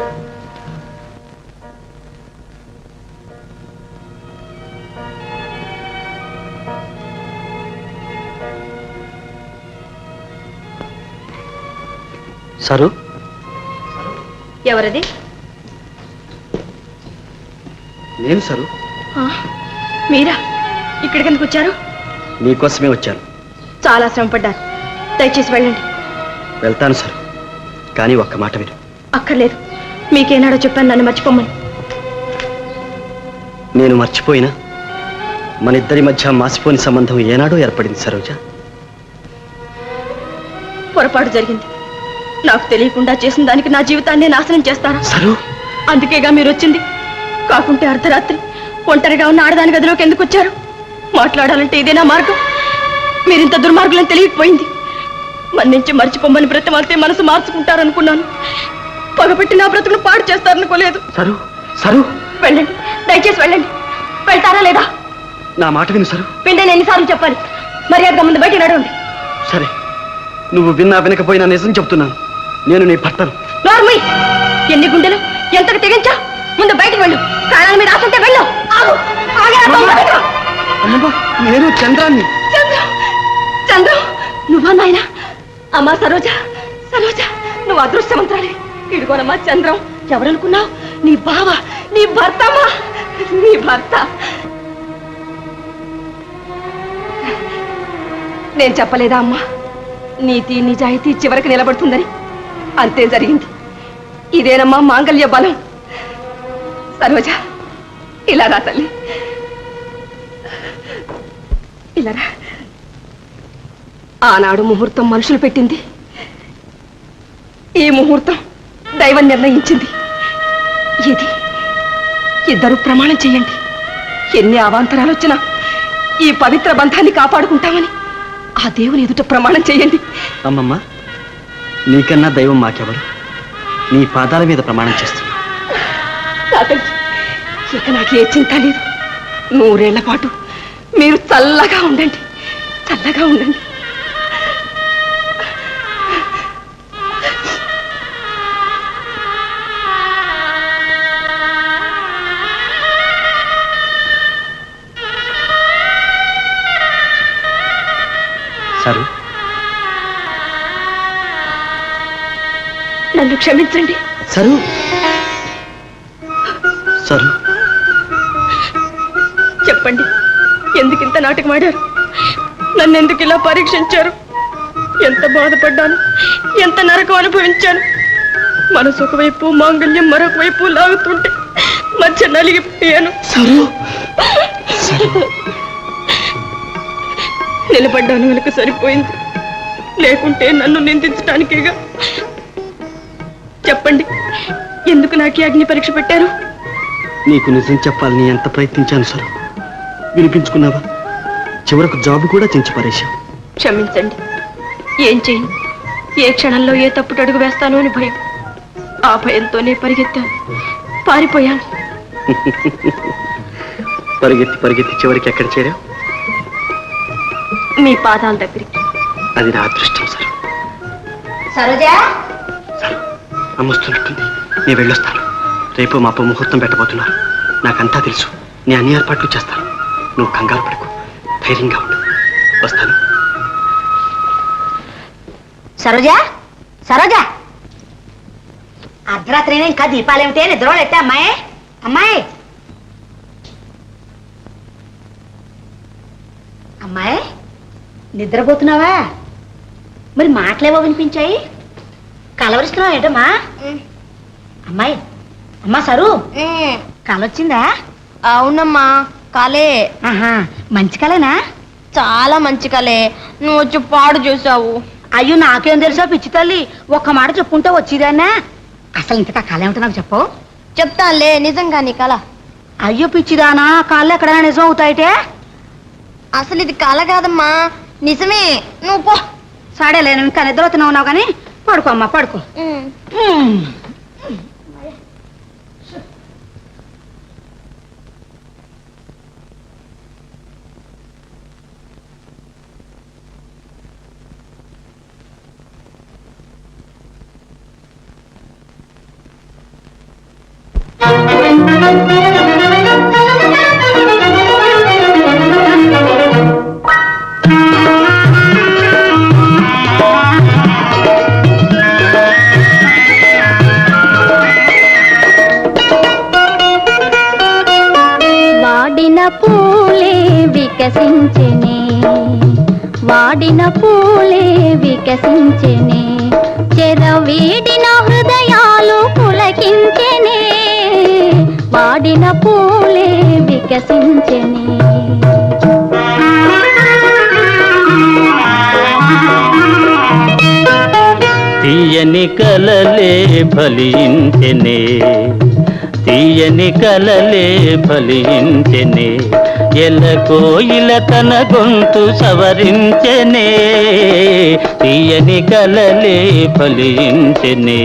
సరు, ఎవరది? నేను సరు. మీరా? ఇక్కడికి ఎందుకు వచ్చారు? నీకోసమే వచ్చాను. చాలా శ్రమపడ్డారు, దయచేసి వెళ్ళండి. వెళ్తాను సరు, కానీ ఒక్క మాట విను. అక్కర్లేదు, మీకేనాడో చెప్పాను నన్ను మర్చిపోమని. నేను మర్చిపోయినా మన ఇద్దరి మధ్య మాసిపోని సంబంధం ఏనాడో ఏర్పడింది సరోజ. పొరపాటు జరిగింది. నాకు తెలియకుండా చేసిన దానికి నా జీవితాన్ని నాశనం చేస్తారా? సరు, అందుకేగా మీరు వచ్చింది. కాకుంటే అర్ధరాత్రి ఒంటరిగా ఉన్న ఆడదాని గదిలోకి ఎందుకు వచ్చారు? మాట్లాడాలంటే ఇదేనా మార్గం? మీరింత దుర్మార్గులని తెలియకపోయింది. మన్నించి మర్చిపోమని బ్రతిమాలితే మనసు మార్చుకుంటారనుకున్నాను. పగపెట్టి నా బ్రతుకును పాడు చేస్తారనుకోలేదు. సరు, సరు, వెళ్ళండి, దయచేసి వెళ్ళండి. వెళ్తారా లేదా? నా మాట విను సరు. పిండి ఎన్నిసార్లు చెప్పాలి? మర్యాదగా ముందు బయట నడవండి. సరే, నువ్వు విన్నా వినకపోయినా నిజం చెప్తున్నాను. నేను నీ భర్తను. నార్మల్, ఎన్ని గుండెలు, ఎంతకు తెగించా? ముందు బయటికి వెళ్ళు. ప్రాణాల మీద ఆశంటే వెళ్ళు. ఆగు, అమ్మా, నేను చంద్రాన్ని. చంద్రం, నువ్వా నాయన? అమ్మా సరోజ, సరోజ, నువ్వు అదృష్టవంతురాలి. ఇడుకోనమ్మా చంద్రం. ఎవరనుకున్నావు? నీ బావ, నీ భర్త అమ్మా, నీ భర్త. నేను చెప్పలేదా అమ్మా, నీతి నిజాయితీ చివరికి నిలబడుతుందని? అంతే జరిగింది. ఇదేనమ్మా మాంగళ్య బలం. సరోజ, ఇలా రా తల్లి, ఇలా రా. ఆనాడు ముహూర్తం మనుషులు పెట్టింది, ఈ ముహూర్తం దైవం నిర్ణయించింది. ఇది ఇద్దరు ప్రమాణం చెయ్యండి. ఎన్ని అవాంతరాలు వచ్చినా ఈ పవిత్ర బంధాన్ని కాపాడుకుంటామని ఆ దేవుని ఎదుట ప్రమాణం చేయండి. అమ్మమ్మ, నీకన్నా దైవం మాకెవరు? నీ పాదాల మీద ప్రమాణం చేస్తున్నా. ఇక నాకు ఏ చింత లేదు. 100 ఏళ్ల పాటు మీరు చల్లగా ఉండండి, చల్లగా ఉండండి. సరు, నన్ను క్షమించండి. సరు, సరు, చెప్పండి, ఎందుకింత నాటకం ఆడారు? నన్నెందుకు ఇలా పరీక్షించారు? ఎంత బాధపడ్డాను, ఎంత నరకం అనుభవించాను. మనసు ఒకవైపు, మాంగళ్యం మరొక వైపు లాగుతుంటే మధ్య నలిగిపోయాను. నిలబడ్డాను వెనుక సరిపోయింది, లేకుంటే నన్ను నిందించడానికేగా. చెప్పండి, ఎందుకు నాకు ఈ అగ్ని పరీక్ష పెట్టారు? నీకు నిజం చెప్పాలని ఎంత ప్రయత్నించాను సరు, వినిపించుకున్నావా? చివరకు జాబు కూడా చించి పరేశావు. క్షమించండి, ఏం చేయను. ఏ క్షణంలో ఏ తప్పుడు అడుగు వేస్తానో అని భయం. ఆ భయంతోనే పరిగెత్తాను, పారిపోయాను. పరిగెత్తి పరిగెత్తి చివరికి ఎక్కడ చేరావు? మీ పాదాల దగ్గరికి. అది నా అదృష్టం సరు. సరోజా, సరు, అమ్మొస్తున్నట్టుంది. నేను వెళ్ళొస్తాను. రేపు మాప ముహూర్తం పెట్టబోతున్నారు. నాకంతా తెలుసు. నేను అన్ని ఏర్పాట్లు చేస్తాను. నువ్వు కంగారు పడకు, ధైర్యంగా ఉండు. వస్తాను. సరోజా, సరోజా, అర్ధరాత్రి ఇంకా దీపాలేమిటే? నిద్రలేస్తే అమ్మాయి, అమ్మాయి, అమ్మాయి, నిద్రపోతున్నావా? మరి మాటలేవో వినిపించాయి. కలవరిస్తున్నావు ఏంటమ్మా? అమ్మాయి, అమ్మా సరు, కలొచ్చిందా? అవునమ్మా, కలే. ఆహా, మంచి కలేనా? చాలా మంచి కలే. నువ్వు వచ్చి పాడు చేసావు. అయ్యో, నాకేం తెలుసా పిచ్చి తల్లి. ఒక్క మాట చెప్పుంటే వచ్చేదాన్నా. అసలు ఇంతకా కళ ఏమిటో నాకు చెప్పు. చెప్తానులే, నిజంగా నీ కళ. అయ్యో పిచ్చిదానా, కళ్ళు ఎక్కడైనా నిజం అవుతాయిటే? అసలు ఇది కళ కాదమ్మా, నిజమే. నువ్వు పో. సరేలే, నువ్వు ఇంకా నిద్ర ఉన్నావు కానీ పడుకో అమ్మా, పడుకో. వాడిన పూలే వికసించెనే, చెరవీడిన హృదయాలు పులకించెనే. వాడిన పూలే వికసించెనే. తీయని కలలే ఫలించెనే, తీయని కలలే ఫలించెనే. ఎల కోయిల తన గొంతు సవరించెనే, తీయని కలలే ఫలించెనే.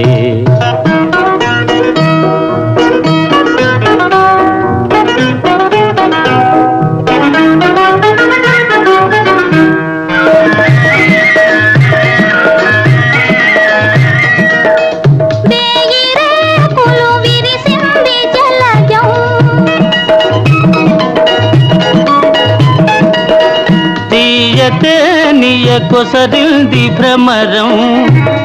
తీయతేనియ కొసరింది భ్రమరం,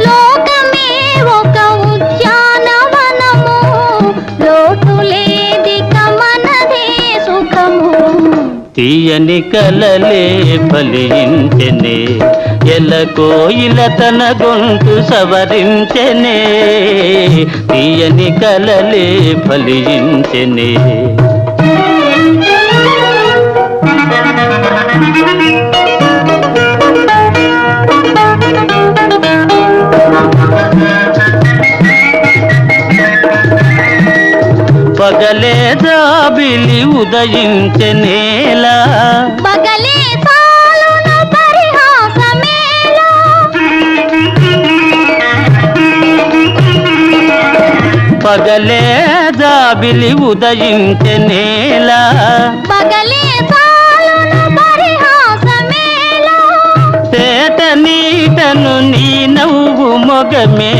లోకమే ఒక ఉద్యానవనము, లోటు లేదిక మనదే సుఖము. తీయని కలలే ఫలించెనే, ఎల కోయిల తన గొంతు సవరించెనే. తీయని కలలే ఫలించెనే. పగలే జాబిలి ఉదయ ఉదయించనేలా పగలే సాలును పరిహాసమేలా పగలే జాబిలి ఉదయించనేలా పగలే సాలును పరిహాసమేలా తేట నీటను నీ నవ్వు మొగమే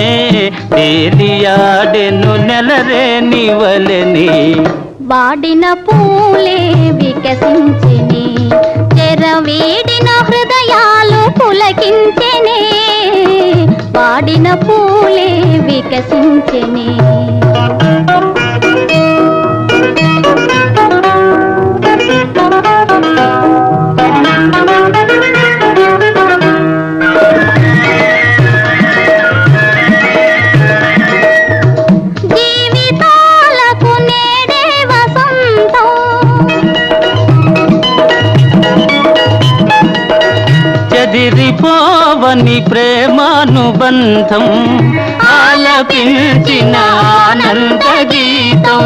తేలియాడెను నెలరేని వలని వాడిన పూలే వికసించిని చెరవీడిన హృదయాలు పులకించెనే వాడిన పూలే వికసించెనే జీవితాలకు నేడే వసంతం చెదిరిపోవని ప్రేమానుబంధం ఆలపించిన ఆనంద గీతం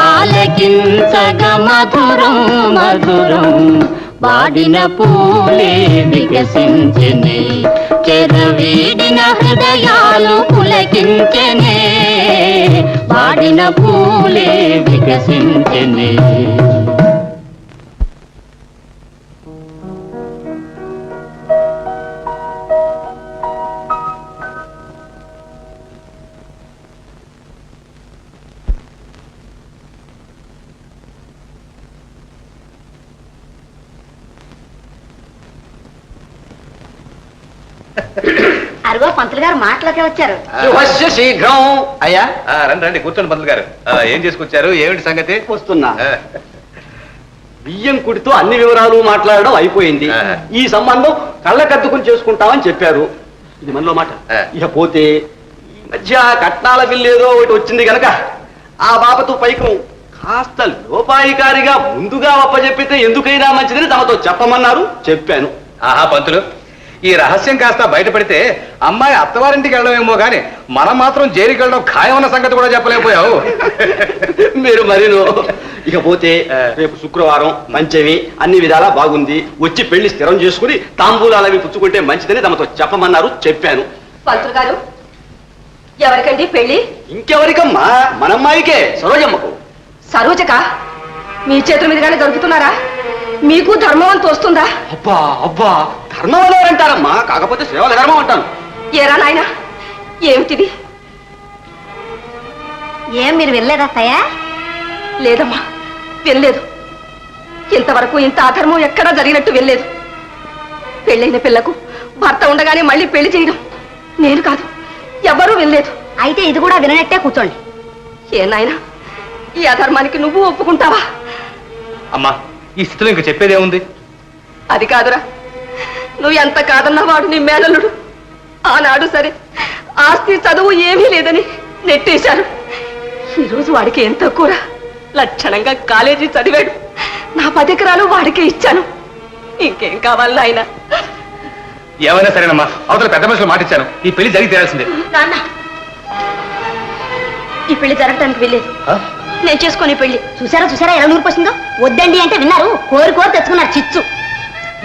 ఆలకించగ మధురం మధురం వాడిన పూలే వికసించెనే చెరవీడిన హృదయాలు పులకించెనే వాడిన పూలే వికసించెనే అరుగో పంతులు గారు మాటలోకి వచ్చారు. శీఘ్రం అయ్యా రండి రండి కూర్చోండి పంతులు గారు ఏం చేసుకొచ్చారు ఏమిటి సంగతి వస్తున్నా. బియ్యం కుడితో అన్ని వివరాలు మాట్లాడడం అయిపోయింది. ఈ సంబంధం కళ్ళకద్దుకుని చేసుకుంటామని చెప్పారు. ఇది మనలో మాట. ఇక పోతే ఈ మధ్య కట్నాల బిల్లు ఏదో ఒకటి వచ్చింది గనక ఆ బాబతో పైకం కాస్త లోపాయికారిగా ముందుగా అప్పచెప్పితే ఎందుకైనా మంచిదని తమతో చెప్పమన్నారు. చెప్పాను. ఆహా పంతులు, ఈ రహస్యం కాస్త బయటపడితే అమ్మాయి అత్తవారింటికి వెళ్ళడమేమో గాని మనం మాత్రం జైలుకి వెళ్ళడం ఖాయమన్న సంగతి కూడా చెప్పలేకపోయావు. మీరు మరీను. ఇకపోతే రేపు శుక్రవారం మంచమి అన్ని విధాలా బాగుంది. వచ్చి పెళ్లి స్థిరం చేసుకుని తాంబూలాలు అవి పుచ్చుకుంటే మంచిదని తమతో చెప్పమన్నారు. చెప్పాను. పంతులు గారు ఎవరికండి పెళ్లి? ఇంకెవరికమ్మా? మనమ్మాయికే, సరోజమ్మకు. సరోజక మీ చేతుల మీదుగానే దొరుకుతున్నారా? మీకు ధర్మం అంత వస్తుందా? అబ్బా అబ్బా, ధర్మం అనేవారంటారమ్మా, కాకపోతే సేవల ధర్మం అంటాను. ఏరా నాయనా ఏమిటిది? ఏం మీరు వెళ్ళలేదా అత్తయ్య? లేదమ్మా వెళ్ళలేదు. ఇంతవరకు ఇంత అధర్మం ఎక్కడా జరిగినట్టు వెళ్ళలేదు. పెళ్ళైన పిల్లకు భర్త ఉండగానే మళ్ళీ పెళ్లి చేయడం నేను కాదు, ఎవరూ వెళ్ళలేదు. అయితే ఇది కూడా విననట్టే కూర్చోండి. ఏ నాయనా ఈ అధర్మానికి నువ్వు ఒప్పుకుంటావా? అమ్మా ఈ స్థితిలో ఇంక చెప్పేదేముంది? అది కాదురా, నువ్వు ఎంత కాదన్నా వాడు నీ మేనల్లుడు. ఆనాడు సరే ఆస్తి చదువు ఏమీ లేదని నెట్టేశారు. ఈరోజు వాడికి ఏం తక్కువరా? లక్షణంగా కాలేజీ చదివాడు. నా 10 ఎకరాలు వాడికే ఇచ్చాను. ఇంకేం కావాలి ఆయన? ఏమైనా సరేనమ్మా, అవతల పెద్ద మనుషులు మాట ఇచ్చాను, ఈ పెళ్లి జరిగి తీరాల్సిందే. నాన్న ఈ పెళ్లి జరగటానికి వెళ్ళేది నేను చేసుకునే పెళ్లి. చూసారా చూసారా ఎలా నూరిపోసిందో? వద్దండి అంటే విన్నారు, కోరి కోరి తెచ్చుకున్నారు చిచ్చు.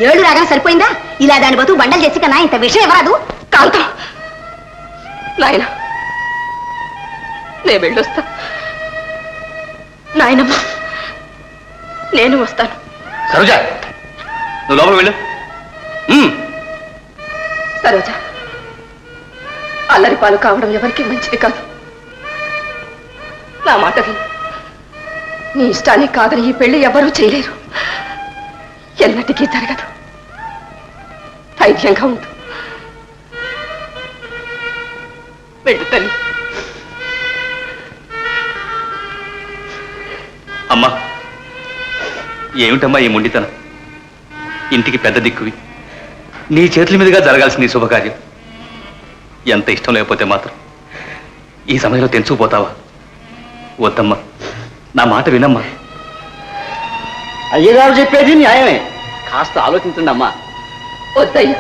7 రాగానే సరిపోయిందా? ఇలా దాని బతుకు బండలు చేసి కన్నా ఇంత విషయం ఇవ్వరాదు. కాంతం నాయన నేను వెళ్ళొస్తా. నాయనమ్మ నేను వస్తాను. సరోజ నువ్వు లోపల వెళ్ళు. సరోజ అల్లరి పాలు కావడం ఎవరికి మంచిది కాదు. నా మాట విను. నీ ఇష్టానికి కాదని ఈ పెళ్లి ఎవరూ చేయలేరు. ఎన్నటికీ జరగదు. ధైర్యంగా ఉండు. వెళ్ళు తల్లి. అమ్మా ఏమిటమ్మా ఈ మొండితనం? ఇంటికి పెద్ద దిక్కువి, నీ చేతుల మీదుగా జరగాల్సిన ఈ శుభకార్యం ఎంత ఇష్టం లేకపోతే మాత్రం ఈ సమయంలో తెంచుకుపోతావా? వద్దమ్మా, నా మాట వినమ్మా. అయ్యగారు చెప్పేది న్యాయమే, కాస్త ఆలోచించండి అమ్మా. వద్దయ్యా,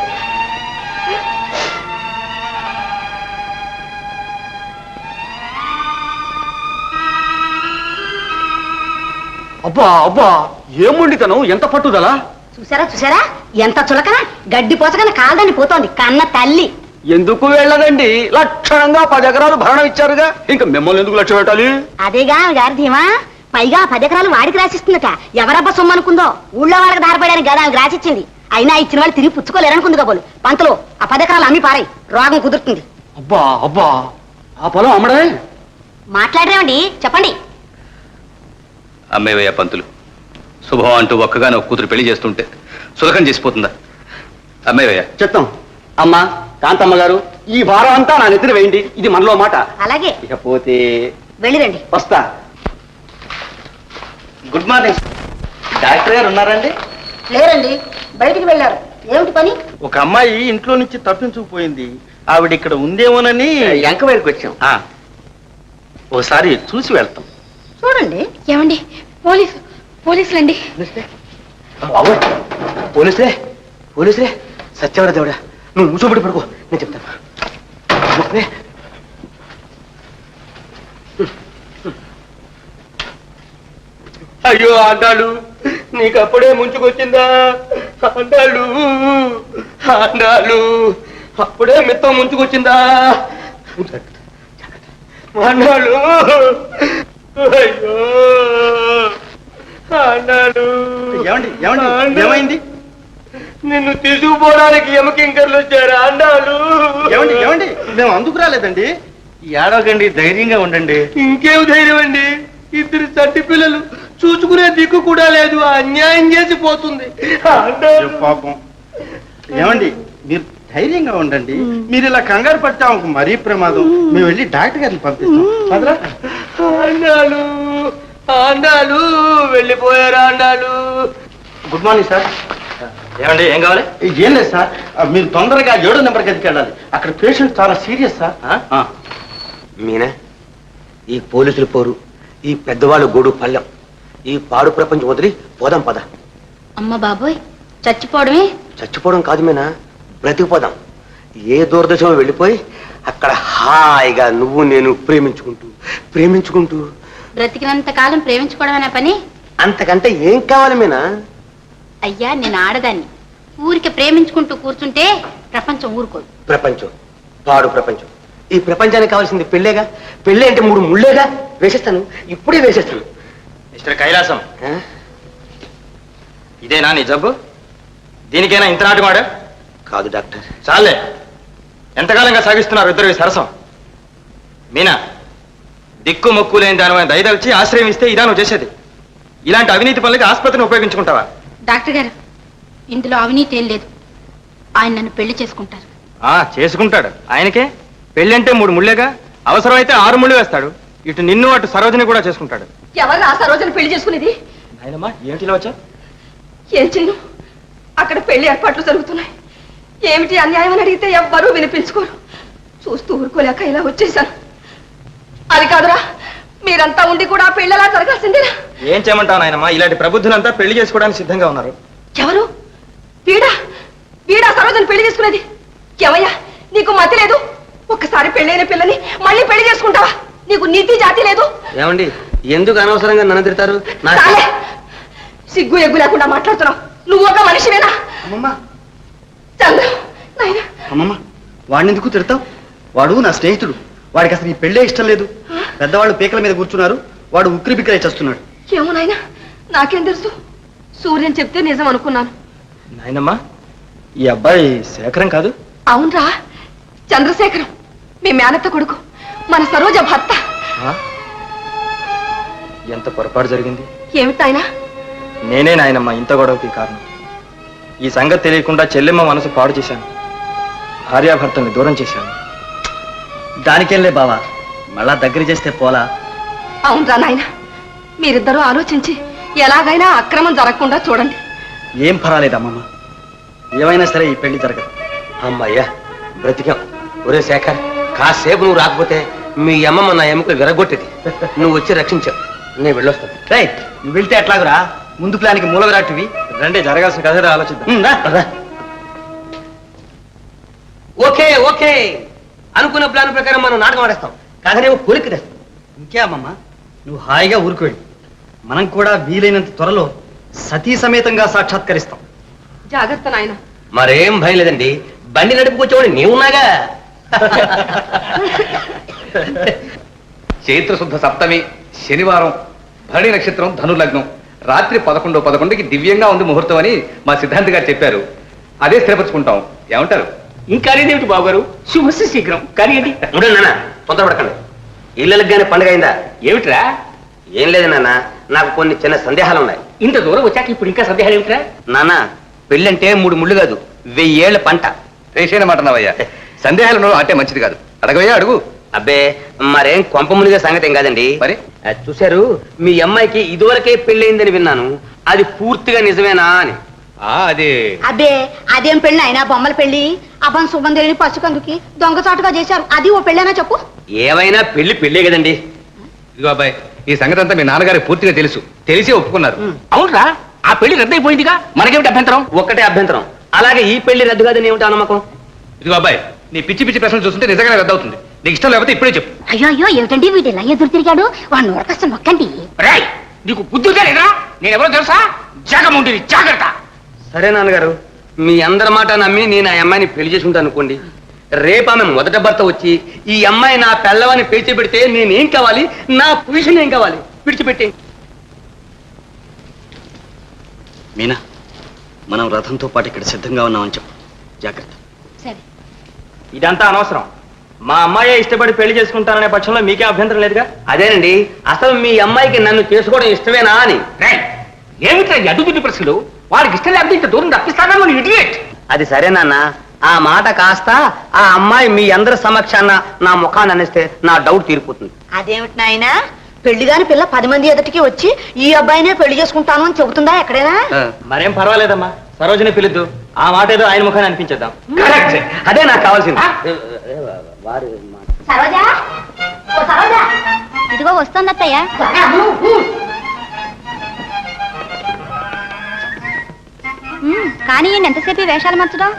అబ్బా అబ్బా ఏముండితనం ఎంత పట్టుదలా. చూసారా చూసారా ఎంత చులకన గడ్డి పోసకన కాల్దని పోతోంది కన్న తల్లి. ఎందుకు వెళ్ళదండి, లక్షణంగా 10 ఎకరాలు భరణం ఇచ్చారుగా, ఇంకా మిమ్మల్ని ఎందుకు లక్ష్యం పెట్టాలి? అదేగా గారి ధీమా. పైగా 10 ఎకరాలు వాడికి రాసిస్తుందట. ఎవరబ్బా సొమ్ము అనుకుందో, ఊళ్ళో వాళ్ళకి దారిపడడానికి కదా ఆమెకు రాసిచ్చింది. అయినా ఇచ్చిన వాళ్ళు తిరిగి పుచ్చుకోలేరనుకుంది కాబోలు. పంతులు ఆ 10 ఎకరాలు అమ్మి పారాయి, రోగం కుదురుతుంది. అబ్బా అబ్బా ఆ పొలం అమ్మడమే. మాట్లాడరేమండి, చెప్పండి. అమ్మేవయ్యా పంతులు, శుభం అంటూ ఒక్కగానే ఒక కూతురు పెళ్లి చేస్తుంటే సులకం చేసిపోతుందా? అమ్మేవయ్యా. చెప్తాం. అమ్మా కాంతమ్మ గారు, ఈ భారం అంతా నా నెత్తిన వేయండి. ఇది మనలో మాట. అలాగే ఇకపోతే వెళ్ళిరండి. వస్తా. Good morning. డాక్టర్ గారు ఉన్నారండి? లేరండి, బయటికి వెళ్ళారు. ఏమిటి పని? ఒక అమ్మాయి ఇంట్లో నుంచి తప్పించుకుపోయింది. ఆవిడ ఇక్కడ ఉందేమోనని ఎంకవైరికి వచ్చాం. ఓసారి చూసి వెళ్తాం. చూడండి. ఏమండి, పోలీసులండి. పోలీసులే పోలీసులే. సత్యవర దేవుడా, నువ్వు మూసోబడి పడుకో, నేను చెప్తాను. అయ్యో ఆండాలు, నీకప్పుడే ముంచుకొచ్చిందా? ఆండాలు ఆండాలు, అప్పుడే మిత్తం ముంచుకొచ్చిందా? ఆండాలు, అయ్యో ఆండాలు. ఏమండి ఏమండి ఏమైంది? నిన్ను తీసుకుపోవడానికి ఎమకింకర్లు వచ్చారు ఆండాలు. ఏమండి ఏమండి మేము అందుకు రాలేదండి. ఏడవకండి, ధైర్యంగా ఉండండి. ఇంకేం ధైర్యం అండి, 2 చట్టి పిల్లలు చూసుకునే దిక్కు కూడా లేదు. అన్యాయం చేసి పోతుంది. పాపం. ఏమండి మీరు ధైర్యంగా ఉండండి. మీరు ఇలా కంగారు పడితే ఆమెకు మరీ ప్రమాదం. మేము వెళ్ళి డాక్టర్ గారిని పంపిస్తాం. పదరా. ఆండాలు ఆండాలు వెళ్ళిపోయారు ఆండాలు. Good morning sir. ఏమండి, ఏం కావాలి? ఏం లేదు సార్, మీరు తొందరగా 7వ నెంబర్ గదికి వెళ్ళాలి. అక్కడ పేషెంట్ చాలా సీరియస్ సార్. మీనా, ఈ పోలీసులు పోరు, ఈ పెద్దవాళ్ళు గోడు పళ్ళెం, ఈ పాడు ప్రపంచం వదిలి పోదాం పద. అమ్మ బాబోయ్, చచ్చిపోవడమే. చచ్చిపోవడం కాదు మీనా, బ్రతికిపోదాం. ఏ దూరదశలో వెళ్ళిపోయి అక్కడ హాయిగా నువ్వు నేను ప్రేమించుకుంటూ బ్రతికినంత కాలం ప్రేమించుకోవడమేనా పని? అంతకంటే ఏం కావాలి మీనా? అయ్యా, నేను ఆడదాన్ని. ఊరికి ప్రేమించుకుంటూ కూర్చుంటే ప్రపంచం ఊరుకోదు. ప్రపంచం పాడు ప్రపంచం. ఈ ప్రపంచానికి కావాల్సింది పెళ్ళేగా. పెళ్ళి అంటే 3 ముళ్ళేగా. వేసేస్తాను, ఇప్పుడే వేసేస్తాను. మిస్టర్ కైలాసం, ఇదేనా నీ జబ్బు? దీనికైనా ఇంత నాటుమాడా? కాదు డాక్టర్. చాలే, ఎంతకాలంగా సాగిస్తున్నారు ఇద్దరు ఈ సరసం? మీనా, దిక్కు మొక్కు లేని దాని దయదలిచి ఆశ్రయం ఇస్తే ఇదా నువ్వు చేసేది? ఇలాంటి అవినీతి పనులకి ఆసుపత్రిని ఉపయోగించుకుంటావా? డాక్టర్ గారు, ఇందులో అవినీతి ఏం లేదు. ఆయన నన్ను పెళ్లి చేసుకుంటారు. చేసుకుంటాడు. ఆయనకే పెళ్ళంటే 3 ముళ్ళేగా. అవసరమైతే 6 ముళ్ళు వేస్తాడు. ఇటు నిన్ను అటు సరోజని కూడా చేసుకుంటాడు. ఎవరు ఆ సరోజను పెళ్లి చేసుకునేది? నాయనమ్మా, ఏమిటిలో వచ్చా? ఏం చేయను, అక్కడ పెళ్లి ఏర్పాట్లు జరుగుతున్నాయి. ఏమిటి అన్యాయం అని అడిగితే ఎవ్వరూ వినిపించుకోరు. చూస్తూ ఊరుకోలేక ఇలా వచ్చేసాను. అది కాదురా, మీరంతా ఉండి కూడా పెళ్ళలా జరగాల్సిందేనా? ఏం చేయమంటావు నాయనమ్మా, ఇలాంటి ప్రబుద్ధులంతా పెళ్లి చేసుకోవడానికి సిద్ధంగా ఉన్నారు. ఎవరు? వీడా సరోజను పెళ్లి చేసుకునేది? ఏమయ్యా, నీకు మతి లేదు? ఒక్కసారి పెళ్ళైన పిల్లని మళ్ళీ పెళ్లి చేసుకుంటావా? నీకు నీతి జాతి లేదు? ఏమండి, ఎందుకు అనవసరంగా నన్ను తిడతారు? చాలే, సిగ్గు ఎగ్గు లేకుండా మాట్లాడుతున్నావు. నువ్వు ఒక మనిషివేనా? అమ్మమ్మ చంద్ర, నాయనా. అమ్మమ్మ, వాడిని ఎందుకు తిడతావు? వాడు నా స్నేహితుడు. వాడికి అసలు ఈ పెళ్ళే ఇష్టం లేదు. పెద్దవాళ్ళు పీకల మీద కూర్చున్నారు, వాడు ఉక్కిరి బిక్కిరై చేస్తున్నాడు. ఏమో నాయనా, నాకేం తెలుసు? సూర్యని చెప్తే నిజం అనుకున్నాను. నాయనమ్మా, ఈ అబ్బాయి శేఖరం కాదు? అవునరా, చంద్రశేఖరం, మీ మేనత్త కొడుకు, మన సరోజ భర్త. ఎంత పొరపాటు జరిగింది. ఏమిటి నాయనా? నేనే నాయనమ్మా ఇంత గొడవకి కారణం. ఈ సంగతి తెలియకుండా చెల్లెమ్మ మనసు పాడు చేశాను. భార్యాభర్తల్ని దూరం చేశాను. దానికేంలే బావా, మళ్ళా దగ్గర చేస్తే పోలా. అవునరా నాయన, మీరిద్దరూ ఆలోచించి ఎలాగైనా అక్రమం జరగకుండా చూడండి. ఏం పర్వాలేదు అమ్మమ్మ, ఏమైనా సరే ఈ పెళ్లి జరగదు. అమ్మయ్యా, బ్రతికాం. ఒరే శేఖర్, కాసేపు నువ్వు రాకపోతే మీ అమ్మమ్మ నా ఎముకలు విరగొట్టేది. నువ్వు వచ్చి రక్షించావు. నేను వెళ్ళొస్తాను. రైట్, నువ్వు వెళ్తే ఎట్లాగురా? ముందు ప్లాన్కి మూల విరాటివి. రండి, జరగాల్సిన కథ ఆలోచిద్దాం. రా. ఓకే, అనుకున్న ప్లాన్ ప్రకారం మనం నాటకం ఆడేస్తాం. కాదనేమో కోరిక తెస్తాం. ఇంకే అమ్మమ్మ, నువ్వు హాయిగా ఊరుకు వెళ్ళి మనం కూడా వీలైనంత త్వరలో సతీ సమేతంగా సాక్షాత్కరిస్తాం. జాగ్రత్త నాయన. మరేం భయం లేదండి, బండి నడుపుకొచ్చేవాడు నీవున్నాగా. చైత్ర శుద్ధ సప్తమి శనివారం, భరణి నక్షత్రం, ధనుర్లగ్నం, రాత్రి 11:11కి దివ్యంగా ఉంది ముహూర్తం అని మా సిద్ధాంతి గారు చెప్పారు. అదే స్థిరపరుచుకుంటాం. ఏమంటారు? ఇంకా అదేమిటి బాబు గారు, శుభస్సు శీఘ్రం కానీ ఏంటి? ఉండండి నాన్న, తొందరపడకండి. ఇళ్ళకి గానీ పండుగ అయిందా? ఏమిట్రా? ఏం లేదు నాన్న, నాకు కొన్ని చిన్న సందేహాలు ఉన్నాయి. ఇంత దూరం వచ్చాక ఇప్పుడు ఇంకా సందేహాలు ఏమిట్రా? నాన్న, పెళ్ళంటే 3 ముళ్ళు కాదు, 1000 ఏళ్ల పంట. రేషైన మాట నావయ్యా, సందేహాలు అంటే మంచిది కాదు. అడగవయ్యా, అడుగు. అబ్బే, మరేం కొంప మునిగే సంగతి ఏం కాదండి. మరి చూశారు, మీ అమ్మాయికి ఇదివరకే పెళ్ళయిందని విన్నాను, అది పూర్తిగా నిజమేనా అని. అది అబ్బే, అదేం పెళ్ళి అయినా బొమ్మల పెళ్లి. అబ్బం సుబందేని పసుకందుకి దొంగచాటుగా చేశారు. అది ఓ పెళ్ళైనా చెప్పు. ఏమైనా పెళ్లి పెళ్ళే కదండి. ఇదిగో అబ్బాయి, ఈ సంగతి అంతా మీ నాన్నగారికి పూర్తిగా తెలిసి ఒప్పుకున్నారు. అవునరా, ఆ పెళ్లి రద్దయిపోయిందిగా, మనకేమిటి అభ్యంతరం? ఒక్కటే అభ్యంతరం, అలాగే ఈ పెళ్లి రద్దు కాదని ఏమిటా నమ్మకం? ఇదిగో అబ్బాయి, నీ పిచ్చి పిచ్చి ప్రశ్నలు చూస్తుంటే నిజంగానే రద్దవుతుంది. నీకు ఇష్టం లేకపోతే ఇప్పుడే చెప్పు. అయ్యో అయ్యో ఏమిటండి వీడు ఇలా ఎదురు తిరిగాడు? వాడు నోరకష్టం నొక్కండి. రాయ్, నీకు బుద్ధి లేదురా? నేనెవరో తెలుసా? జగముండిని, జాగ్రత్త. సరే నాన్నగారు, మీ అందరి మాట నమ్మి నేను ఆ అమ్మాయిని పెళ్లి చేసుకుంటాను అనుకోండి. రేపు ఆమె మొదట భర్త వచ్చి ఈ అమ్మాయి నా పెళ్ళవని పేచి పెడితే నేనేం కావాలి, నా పొజిషన్ ఏం కావాలి? విడిచిపెట్టి. మీనా, మనం రథంతో పాటు ఇక్కడ సిద్ధంగా ఉన్నామని చెప్పు. జాగ్రత్త. సరే. ఇదంతా అనవసరం. మా అమ్మాయే ఇష్టపడి పెళ్లి చేసుకుంటాననే పక్షంలో మీకే అభ్యంతరం లేదుగా? అదేనండి, అసలు మీ అమ్మాయికి నన్ను చేసుకోవడం ఇష్టమేనా అని. రాయ్, ఏమిట్రా ఈ అడ్డుదిడ్డు ప్రశ్నలు? వాడికి ఇష్టం లేకపోతే ఇంత దూరం తప్పిస్తానా? ఇడియట్. అది సరే నాన్న, ఆ మాట కాస్త ఆ అమ్మాయి మీ అందరి సమక్షాన నా ముఖాన్ని అనేస్తే నా డౌట్ తీరిపోతుంది. అదేమిటి నాయనా, పెళ్లి కాని పిల్ల 10 మంది ఎదుటికి వచ్చి ఈ అబ్బాయినే పెళ్లి చేసుకుంటాను అని చెబుతుందా ఎక్కడైనా? మరేం పర్వాలేదమ్మా, సరోజని పిలుద్దు. ఆ మాట ఏదో ఆయన ముఖాన్ని అనిపించేద్దాం. కరెక్ట్, అదే నాకు కావాల్సింది. సరోజా, ఓ సరోజా, ఇదిగో వస్తుంది అత్తయ్య. కానీ ఎంతసేపు ఈ వేషాలు మార్చడం?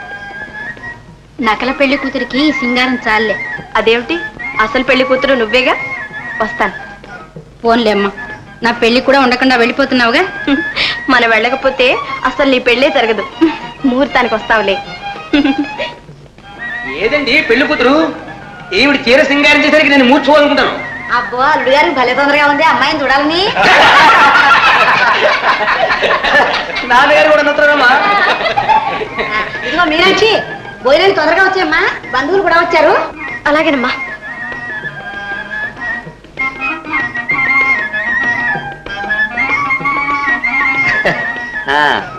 నకల పెళ్లి కూతురికి ఈ సింగారం చాలే. అదేమిటి, అసలు పెళ్లి కూతురు నువ్వేగా. వస్తాను. పోన్లే అమ్మా, నా పెళ్లి కూడా ఉండకుండా వెళ్ళిపోతున్నావుగా. మనం వెళ్ళకపోతే అసలు నీ పెళ్ళే జరగదు. ముహూర్తానికి వస్తావులే. ఏదండి పెళ్లి కూతురు, ఏమిటి చీర సింగారించేసరికి నేను మూర్చుకోవాలనుకుంటాను. అబ్బో, అల్లుడు గారికి భలే తొందరగా ఉంది అమ్మాయిని చూడాలని. నాన్నగారు కూడా నచ్చుతారమ్మా. ఇదిగో మీనాక్షి, భోజనానికి తొందరగా వచ్చాయమ్మా, బంధువులు కూడా వచ్చారు. అలాగేనమ్మా.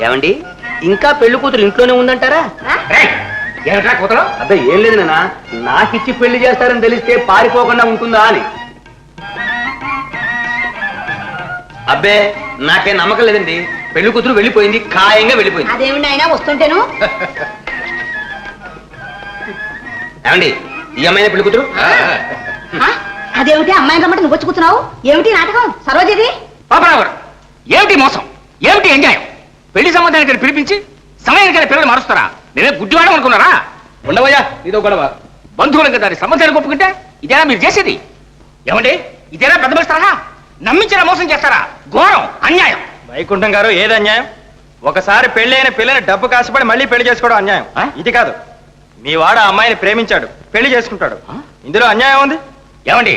ఏమండి, ఇంకా పెళ్లి కూతురు ఇంట్లోనే ఉందంటారా? ఏమిట్రా కూతురు? అబ్బాయి ఏం లేదు నాన్న, నాకిచ్చి పెళ్లి చేస్తారని తెలిస్తే పారిపోకుండా ఉంటుందా అని. అబ్బే, నాకేం నమ్మకం లేదండి. పెళ్లి కూతురు వెళ్ళిపోయింది, ఖాయంగా వెళ్ళిపోయింది. అదేమిటి ఆయన వస్తుంటేను. ఏమండి, ఈ అమ్మాయిన పెళ్లి కూతురు? అదేమిటి అమ్మాయిని రమ్మంటే నువ్వు వచ్చి కూర్చున్నావు? ఏమిటి నాటకం సరోజది? పాపరావు, ఏమిటి మోసం, ఏమిటి ఎంజాయం? పెళ్లి సంబంధానికి పిలిపించి సమయానికి పిల్లలు మారుస్తారా? నేనే గుడ్డివాడం అనుకున్నారా? ఉండవయ్యా, ఇదో గొడవ. బంధువులకు దాని సంబంధాన్ని ఒప్పుకుంటే ఇదేనా మీరు చేసేది? ఏమండి, ఇదేనా పెద్ద మనిస్తారా? నమ్మించిన మోసం చేస్తారా? ఘోరం, అన్యాయం. వైకుంఠం గారు, ఏది అన్యాయం? ఒకసారి పెళ్లి అయిన పిల్లని డబ్బు కాసిపడి మళ్ళీ పెళ్లి చేసుకోవడం అన్యాయం. ఇది కాదు, మీ వాడు ఆ అమ్మాయిని ప్రేమించాడు, పెళ్లి చేసుకుంటాడు. ఇందులో అన్యాయం ఉంది. ఏమండి,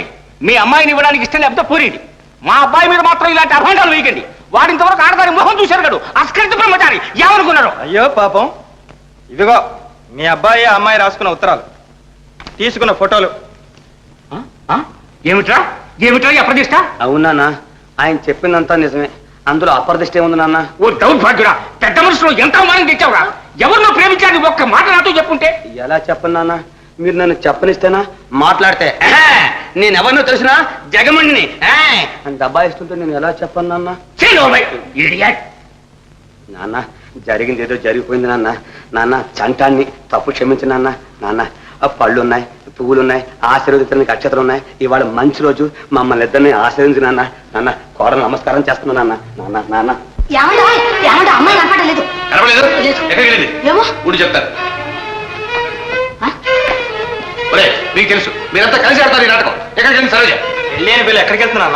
మీ అమ్మాయిని ఇవ్వడానికి ఇష్టం లేకపోతే పూరేది. మా అబ్బాయి మీద మాత్రం ఇలాంటి అభండాలు వేయకండి. వాడింతవరకు ఆడదాని మొహం చూశారు కాదు, అస్కరిత బ్రహ్మచారి. ఏమనుకున్నారు? అయ్యో పాపం, ఇదిగో మీ అబ్బాయి ఆ అమ్మాయి రాసుకున్న ఉత్తరాలు, తీసుకున్న ఫోటోలు. ఏమిట్రా ఏమిట్రా అప్రదిష్ట? అవునా, ఆయన చెప్పిందంతా నిజమే. అందులో అప్రదిష్ట ఏముంది నాన్న? ఓ దౌర్భాగ్యురా, పెద్ద మనుషులు ఎంత అవమానం తెచ్చావురా? ఎవరినో ప్రేమించాలని ఒక్క మాట నాతో చెప్పుంటే. ఎలా చెప్పను నాన్న, మీరు నన్ను చెప్పనిస్తేనా? మాట్లాడితే నేనెవరినో తెలిసినా జగమండిని అని దబాయిస్తుంటే నేను ఎలా చెప్పను నాన్న? నాన్న, జరిగింది ఏదో జరిగిపోయింది నాన్న. నాన్న, చంటాన్ని తప్పు క్షమించి నాన్న. నాన్న, ఆ పళ్ళున్నాయి, పువ్వులున్నాయి, ఆశీర్వదించడానికి అక్షతలు ఉన్నాయి. ఇవాళ మంచి రోజు, మమ్మల్ని ఇద్దరిని ఆశీర్వదించి నాన్న. నాన్న, కోడలు నమస్కారం చేస్తున్నా నాన్న. నాన్న నాన్న అమ్మాయి కనపడలేదు. ఏమో ఊడి చెప్తారు. మీకు తెలుసు, మీరంతా కలిసి ఆడతారు ఈ నాటకం. ఎక్కడికి సరోజ? పెళ్లి అయిన పిల్ల ఎక్కడికి వెళ్తున్నా?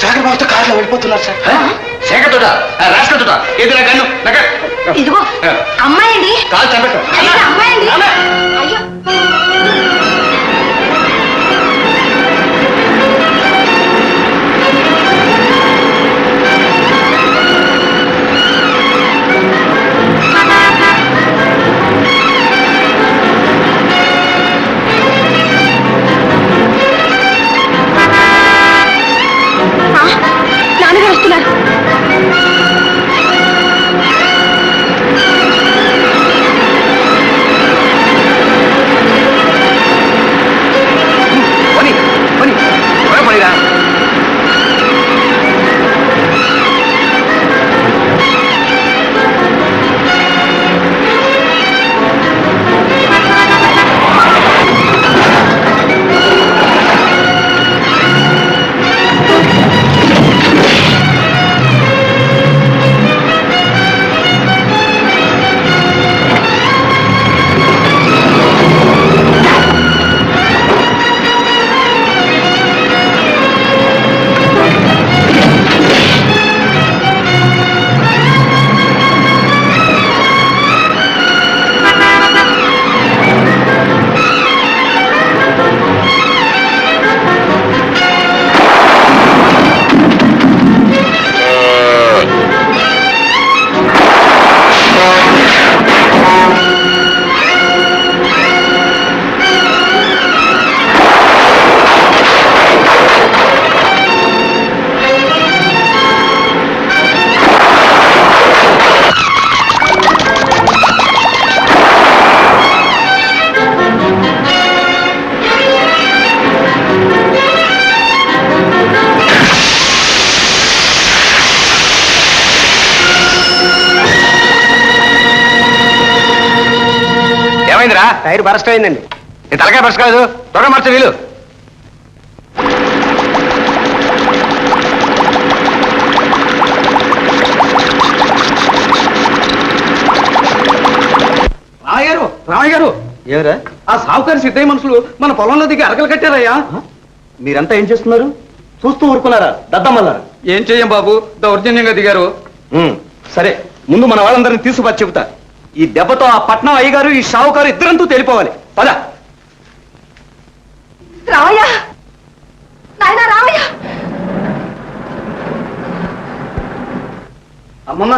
శేఖర్ బాబుతో కారులో వెళ్ళిపోతున్నారు సార్. శేఖర్ తోట రాష్ట్ర తోట ఏది నా గన్ను ఇదిగో అమ్మాయి అండి, కాలు చంపేస్తాం. అమ్మాయి అండి. అయ్యో నాన్నగారు వస్తున్నారు. టైర్ బరస్ట్ అయిందండి. నీ తలకాయ బరస్ట్ కాదు, త్వరగా మార్చ వీలు. రామయ్య గారు ఏరా ఆ సావుకారి సిద్ధయ్య మనుషులు మన పొలంలో దిగి అరకలు కట్టారయ్యా. మీరంతా ఏం చేస్తున్నారు? చూస్తూ ఊరుకున్నారా దద్దమ్మలారా? ఏం చెయ్యం బాబు, దౌర్జన్యంగా దిగారు. సరే, ముందు మన వాళ్ళందరినీ తీసుకుపచ్చి చెబుతా. ఈ దెబ్బతో ఆ పట్నం అయ్యగారు ఈ షావుకారు ఇద్దరంతూ తెలిపోవాలి. పద. రామయ్య, నాయనా రామయ్య. అమ్మమ్మ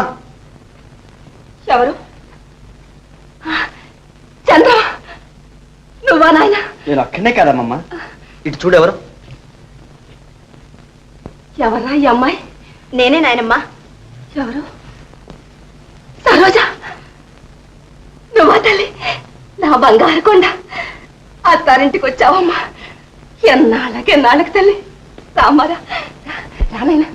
ఎవరు? చంద్ర, నువ్వా నాయన? నేను అక్కడనే కాదమ్మమ్మ, ఇటు చూడెవరు? ఎవరా ఈ అమ్మాయి? నేనే నాయనమ్మా. ఎవరు? సరోజ, నువ్వా తల్లి? నా బంగారు కొండ, అత్తారింటికి వచ్చావమ్మా. ఎన్నాళ్ళకి తల్లి. రామారా, రానైనా.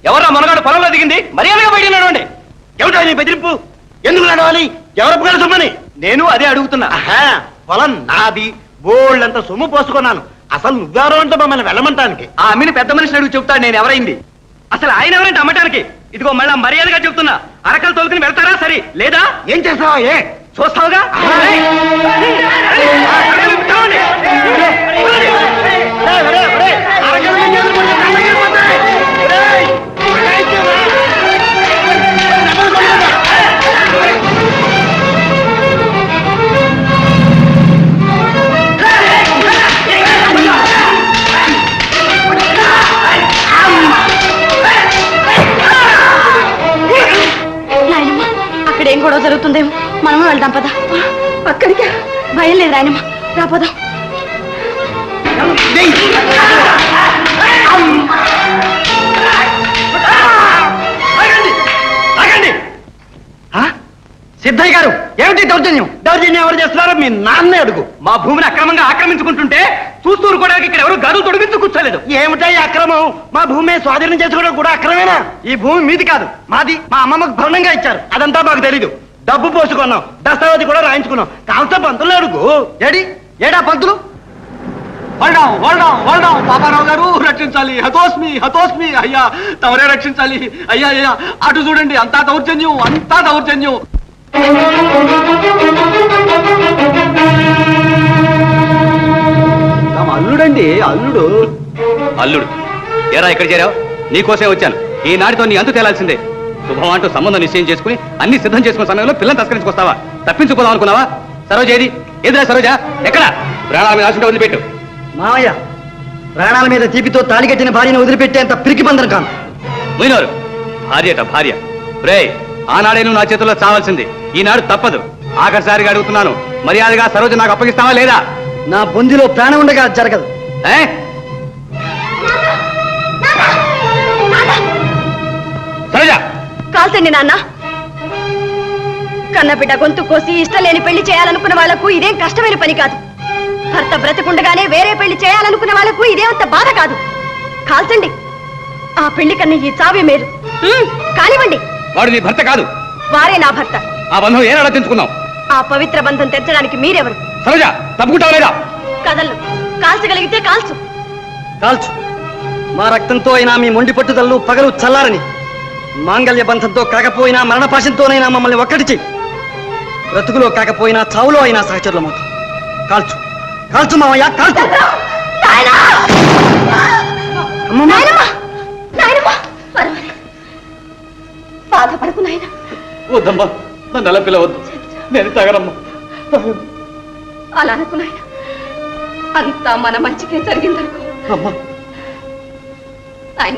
ఎవరా మనగాడు పొలంలో దిగింది? మర్యాదగా బయట నడవండి. ఏమిటా నీ బెదిరింపు? ఎందుకు నడవాలి? ఎవరు పొలం సొమ్మని? నేను అదే అడుగుతున్నా. పొలం నాది, బోళ్ళంత సొమ్ము పోసుకున్నాను. అసలు నువ్వెవరో అంటే మమ్మల్ని వెళ్ళమంటానికి. ఆ అమ్మిని పెద్ద మనిషిని అడుగు చెప్తాడు నేను ఎవరైంది. అసలు ఆయన ఎవరంటే అమ్మటానికి? ఇదిగో మళ్ళా మర్యాదగా చెప్తున్నా, అరకలు తోలుకుని వెళ్తారా సరే, లేదా ఏం చేస్తావా? ఏ చూస్తావుగా? అక్కడేం గొడవ జరుగుతుందేమో, మనమే వెళ్దాం పదా. అక్కడికి భయం లేదు రాయనమ్మ, రాపోదాం. సిద్ధయ్య గారు, ఏమిటి దౌర్జన్యం? దౌర్జన్యం ఎవరు చేస్తున్నారో మీ నాన్నే అడుగు. మా భూమిని అక్రమంగా ఆక్రమించుకుంటుంటే చూస్తూ ఊరుకోవడానికి ఇక్కడ ఎవరు గదువు తొడిగించు కూర్చోలేదు. ఏమిటా ఈ అక్రమం? మా భూమి స్వాధీనం చేసుకోవడం కూడా అక్రమేనా? ఈ భూమి మీది కాదు, మాది. మా అమ్మమ్మకు భవనంగా ఇచ్చారు, అదంతా మాకు తెలీదు. డబ్బు పోసుకున్నాం, దస్తావేది కూడా రాయించుకున్నాం. కాస్త పంతులు అడుగు. ఏడా పంతులు? పాపారావు గారు రక్షించాలి, హతోస్మి అయ్యా, తమరే రక్షించాలి అయ్యా. అటు చూడండి, అంతా దౌర్జన్యం. అల్లుడండి, అల్లుడు. అల్లుడు ఏరా ఇక్కడ చేరావు? నీకోసమే వచ్చాను. ఈనాటితో నీ అంతు తేలాల్సిందే. శుభం అంటూ సంబంధం నిశ్చయం చేసుకుని అన్ని సిద్ధం చేసుకున్న సమయంలో పిల్లని తస్కరించుకొస్తావా? తప్పించుకోదాం అనుకున్నావా? సరోజ ఏది? ఏదిరా సరోజ? ఎక్కడ? ప్రాణాల మీద ఆశంటే వదిలిపెట్టు. మావయ్య, ప్రాణాల మీద తీపితో తాళి కట్టిన భార్యను వదిలిపెట్టేంత పిరికి బంధం కాను. ముయినోరు భార్యట భార్య. రే, ఆనాడే నువ్వు నా చేతుల్లో చావాల్సింది. ఈనాడు తప్పదు. ఆఖరిసారిగా అడుగుతున్నాను, మర్యాదగా సరోజ నాకు అప్పగిస్తావా లేదా? నా బొందిలో ప్రాణం ఉండగా జరగదు. సరోజ కాల్చండి నాన్న. కన్నబిడ్డ గొంతు కోసి ఇష్టం లేని పెళ్లి చేయాలనుకున్న వాళ్లకు ఇదేం కష్టమైన పని కాదు. భర్త బ్రతకుండగానే వేరే పెళ్లి చేయాలనుకున్న వాళ్లకు ఇదేమంత బాధ కాదు. కాల్చండి. ఆ పెళ్లి కన్నా ఈ చావే మేలు. కానివ్వండి. వాడు నీ భర్త కాదు. వారే నా భర్త. ఆ బంధం ఏనాడో తెంచుకున్నావు? ఆ పవిత్ర బంధం తెచ్చడానికి మీరెవరు? సరోజ, తప్పుకుంటావు లేదా? కదళ్ళు. కాల్చగలిగితే కాల్చు. కాల్చు. మా రక్తంతో అయినా మీ మొండి పట్టుదలను పగలు చల్లారని, మాంగళ్య బంధంతో కాకపోయినా మరణపాశంతోనైనా మమ్మల్ని ఒక్కటి చెయ్యి. బ్రతుకులో కాకపోయినా చావులో అయినా సహచరులమవుతాం. కాల్చు, కాల్చు మావయ్య, కాల్చు. బాధపడకు నాయన. వద్దమ్మా, నన్ను అలా పిలవద్దు. నేను తాగనమ్మా. అలా అనుకు నాయన. అంతా మన మంచికే జరిగిందనుకో. ఆయన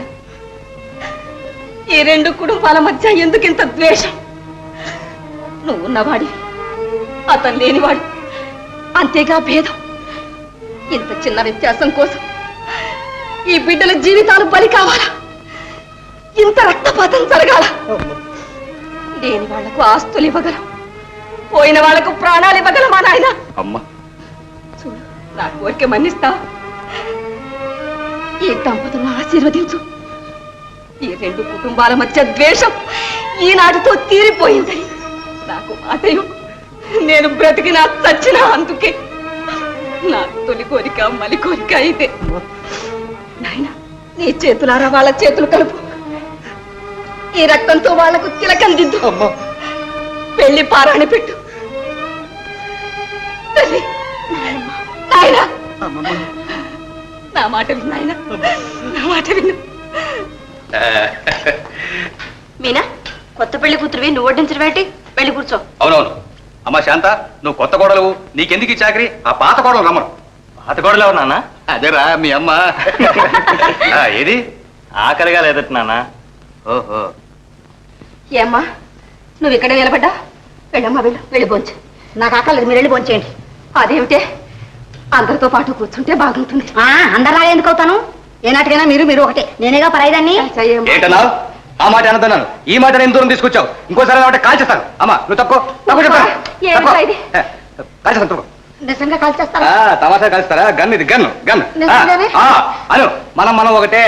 ఈ రెండు కుటుంబాల మధ్య ఎందుకింత ద్వేషం? నువ్వు ఉన్నవాడి, అతను లేనివాడు, అంతేగా భేదం. ఇంత చిన్న వ్యత్యాసం కోసం ఈ బిడ్డల జీవితాలు బలి కావాలా? ఇంత రక్తపాతం జరగాల? లేని వాళ్లకు ఆస్తులు ఇవ్వగలం, పోయిన వాళ్లకు ప్రాణాలు ఇవ్వగలమా నాయన? అమ్మా చూడు, నా కోరిక మన్నిస్తా. ఈ దంపతులను ఆశీర్వదించు. ఈ రెండు కుటుంబాల మధ్య ద్వేషం ఈనాటితో తీరిపోయిందని నాకు మాటయు. నేను బ్రతికినా చచ్చినా అందుకే. నా తొలి కోరిక మలి కోరిక అయితే నాయన, నీ చేతులారా వాళ్ళ చేతులు కలుపు. ఈ రక్తంతో వాళ్లకు తిలకం దిద్దు. పెళ్లి పారాణి పెట్టు. తల్లి, నాయనా, నా మాట విను నాయన, నా మాట విను. మీనా, కొత్త పెళ్లి కూతురువి నువ్వు వడ్డించడం ఏంటి? వెళ్ళి కూర్చో. అవునవును. అమ్మా శాంత, నువ్వు కొత్త కోడలు. నీకెందుకు ఈ చాకరీ? ఆ పాత కోడలు రమ్మను. పాత కోడలు ఎవరు నాన్న? అదేరా మీ అమ్మ. ఏది? ఆకలిగా లేదట నాన్న. ఓహో. ఏమ్మా, నువ్వు ఇక్కడ నిలబడ్డా? వెళ్ళమ్మా, వెళ్ళు. వెళ్ళి భోంచు. నాకు ఆకలేదు, మీరు వెళ్ళి భోంచేయండి. అదేమిటే, అందరితో పాటు కూర్చుంటే బాగుంటుంది. అందరిలాగా ఎందుకు అవుతాను? ఏనాటికైనా మీరు మీరు ఒకటే. నేనేగా పరాయిదాన్ని. ఏంటన్నావు? ఆ మాట అనదన్నాను. ఈ మాట నేను దూరం తీసుకొచ్చావు. ఇంకోసారి అంటే కాల్చేస్తాను. అమ్మా నువ్వు తక్కువ కాల్చేస్తాను. తక్కువ నిజంగా కాల్చేస్తాను. తమాషా కాల్స్తారా? గన్ ఇది, గన్ను గన్ను. అను, మనం ఒకటే.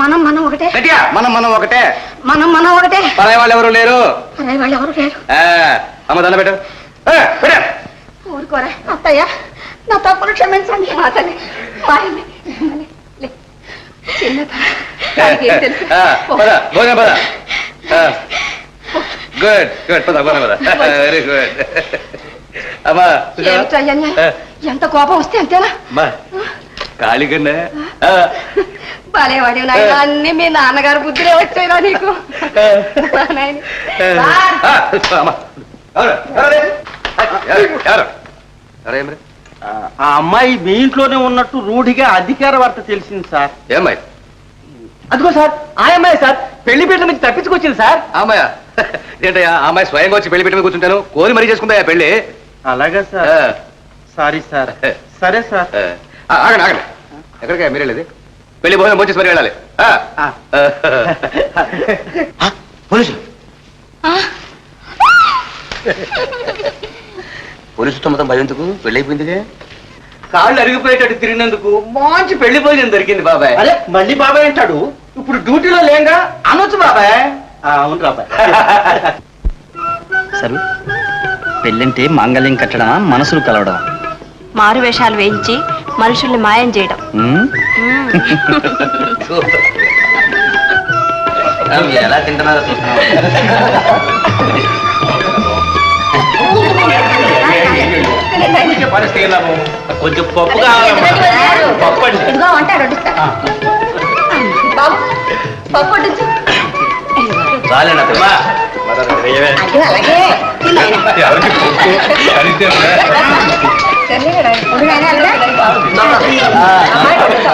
మనం ఒకటే. గట్టిగా మనం ఒకటే. మనం ఒకటే. పరాయి వాళ్ళు ఎవరు లేరు. పరాయి వాళ్ళు ఎవరు లేరు. అమ్మ దండ పెట్టు. ఊరుకోరా అత్తయ్య, నా తప్పులు క్షమించండి. మా తల్లి, భోజనం పద. గుడ్ గుడ్, పద పద. Very good. అమ్మా ఎంత కోపం వస్తే అంతేనా? కాళీకన్నా బాలేవాడి నాయన, అన్ని మీ నాన్నగారు బుద్ధిరే వచ్చాయిరా నీకు. ఆ అమ్మాయి మీ ఇంట్లోనే ఉన్నట్టు రూఢిగా అధికార వార్త తెలిసింది సార్. ఏమ్మాయి? అదిగో సార్, ఆ అమ్మాయి సార్ పెళ్లి పీటల మీద తప్పించుకొచ్చింది సార్. అమ్మాయ ఏంటయ్యా? ఆ అమ్మాయి స్వయంగా వచ్చి పెళ్లి పెట్టి కూర్చుంటాను. కోరి మరీ చేసుకుందా పెళ్లి? అలాగా సార్. Sorry sir. సరే సార్. ఆగండి ఆగండి. ఎక్కడికా మీరు వెళ్ళేది? పెళ్లి భోజనం వచ్చేసి మరి వెళ్ళాలి. పోలీసు పోలీసుతో మొత్తం భయం ఎందుకు? పెళ్ళైపోయిందిగా. కాళ్ళు అరిగిపోయేటట్టు తిరిగినందుకు మంచి పెళ్లి భోజనం దొరికింది బాబాయ్. అరే మళ్ళీ బాబాయ్ అంటాడు. ఇప్పుడు డ్యూటీలో లేంగా అనొచ్చు బాబాయ్. అవును బాబాయ్. సరు, పెళ్ళంటే మాంగళ్యం కట్టడమా, మనసులు కలవడమా? మారు వేషాలు వేయించి మనుషుల్ని మాయం చేయడం. మీరు ఎలా తింటున్నారో కొంచెం పప్పు కావాలమ్మా. పప్పు అండి. ఇదిగో వంట వడ్డిస్తా. బాబు పప్పు వడ్డించు. చాలేనా అమ్మా, అయ్యో, అలాగే తిను ఆయన. ఎవరికి పప్పు కలిస్తేనా? సర్లే, ఉండు నాయనా, అలాగే. అమ్మాయి వడ్డిస్తా.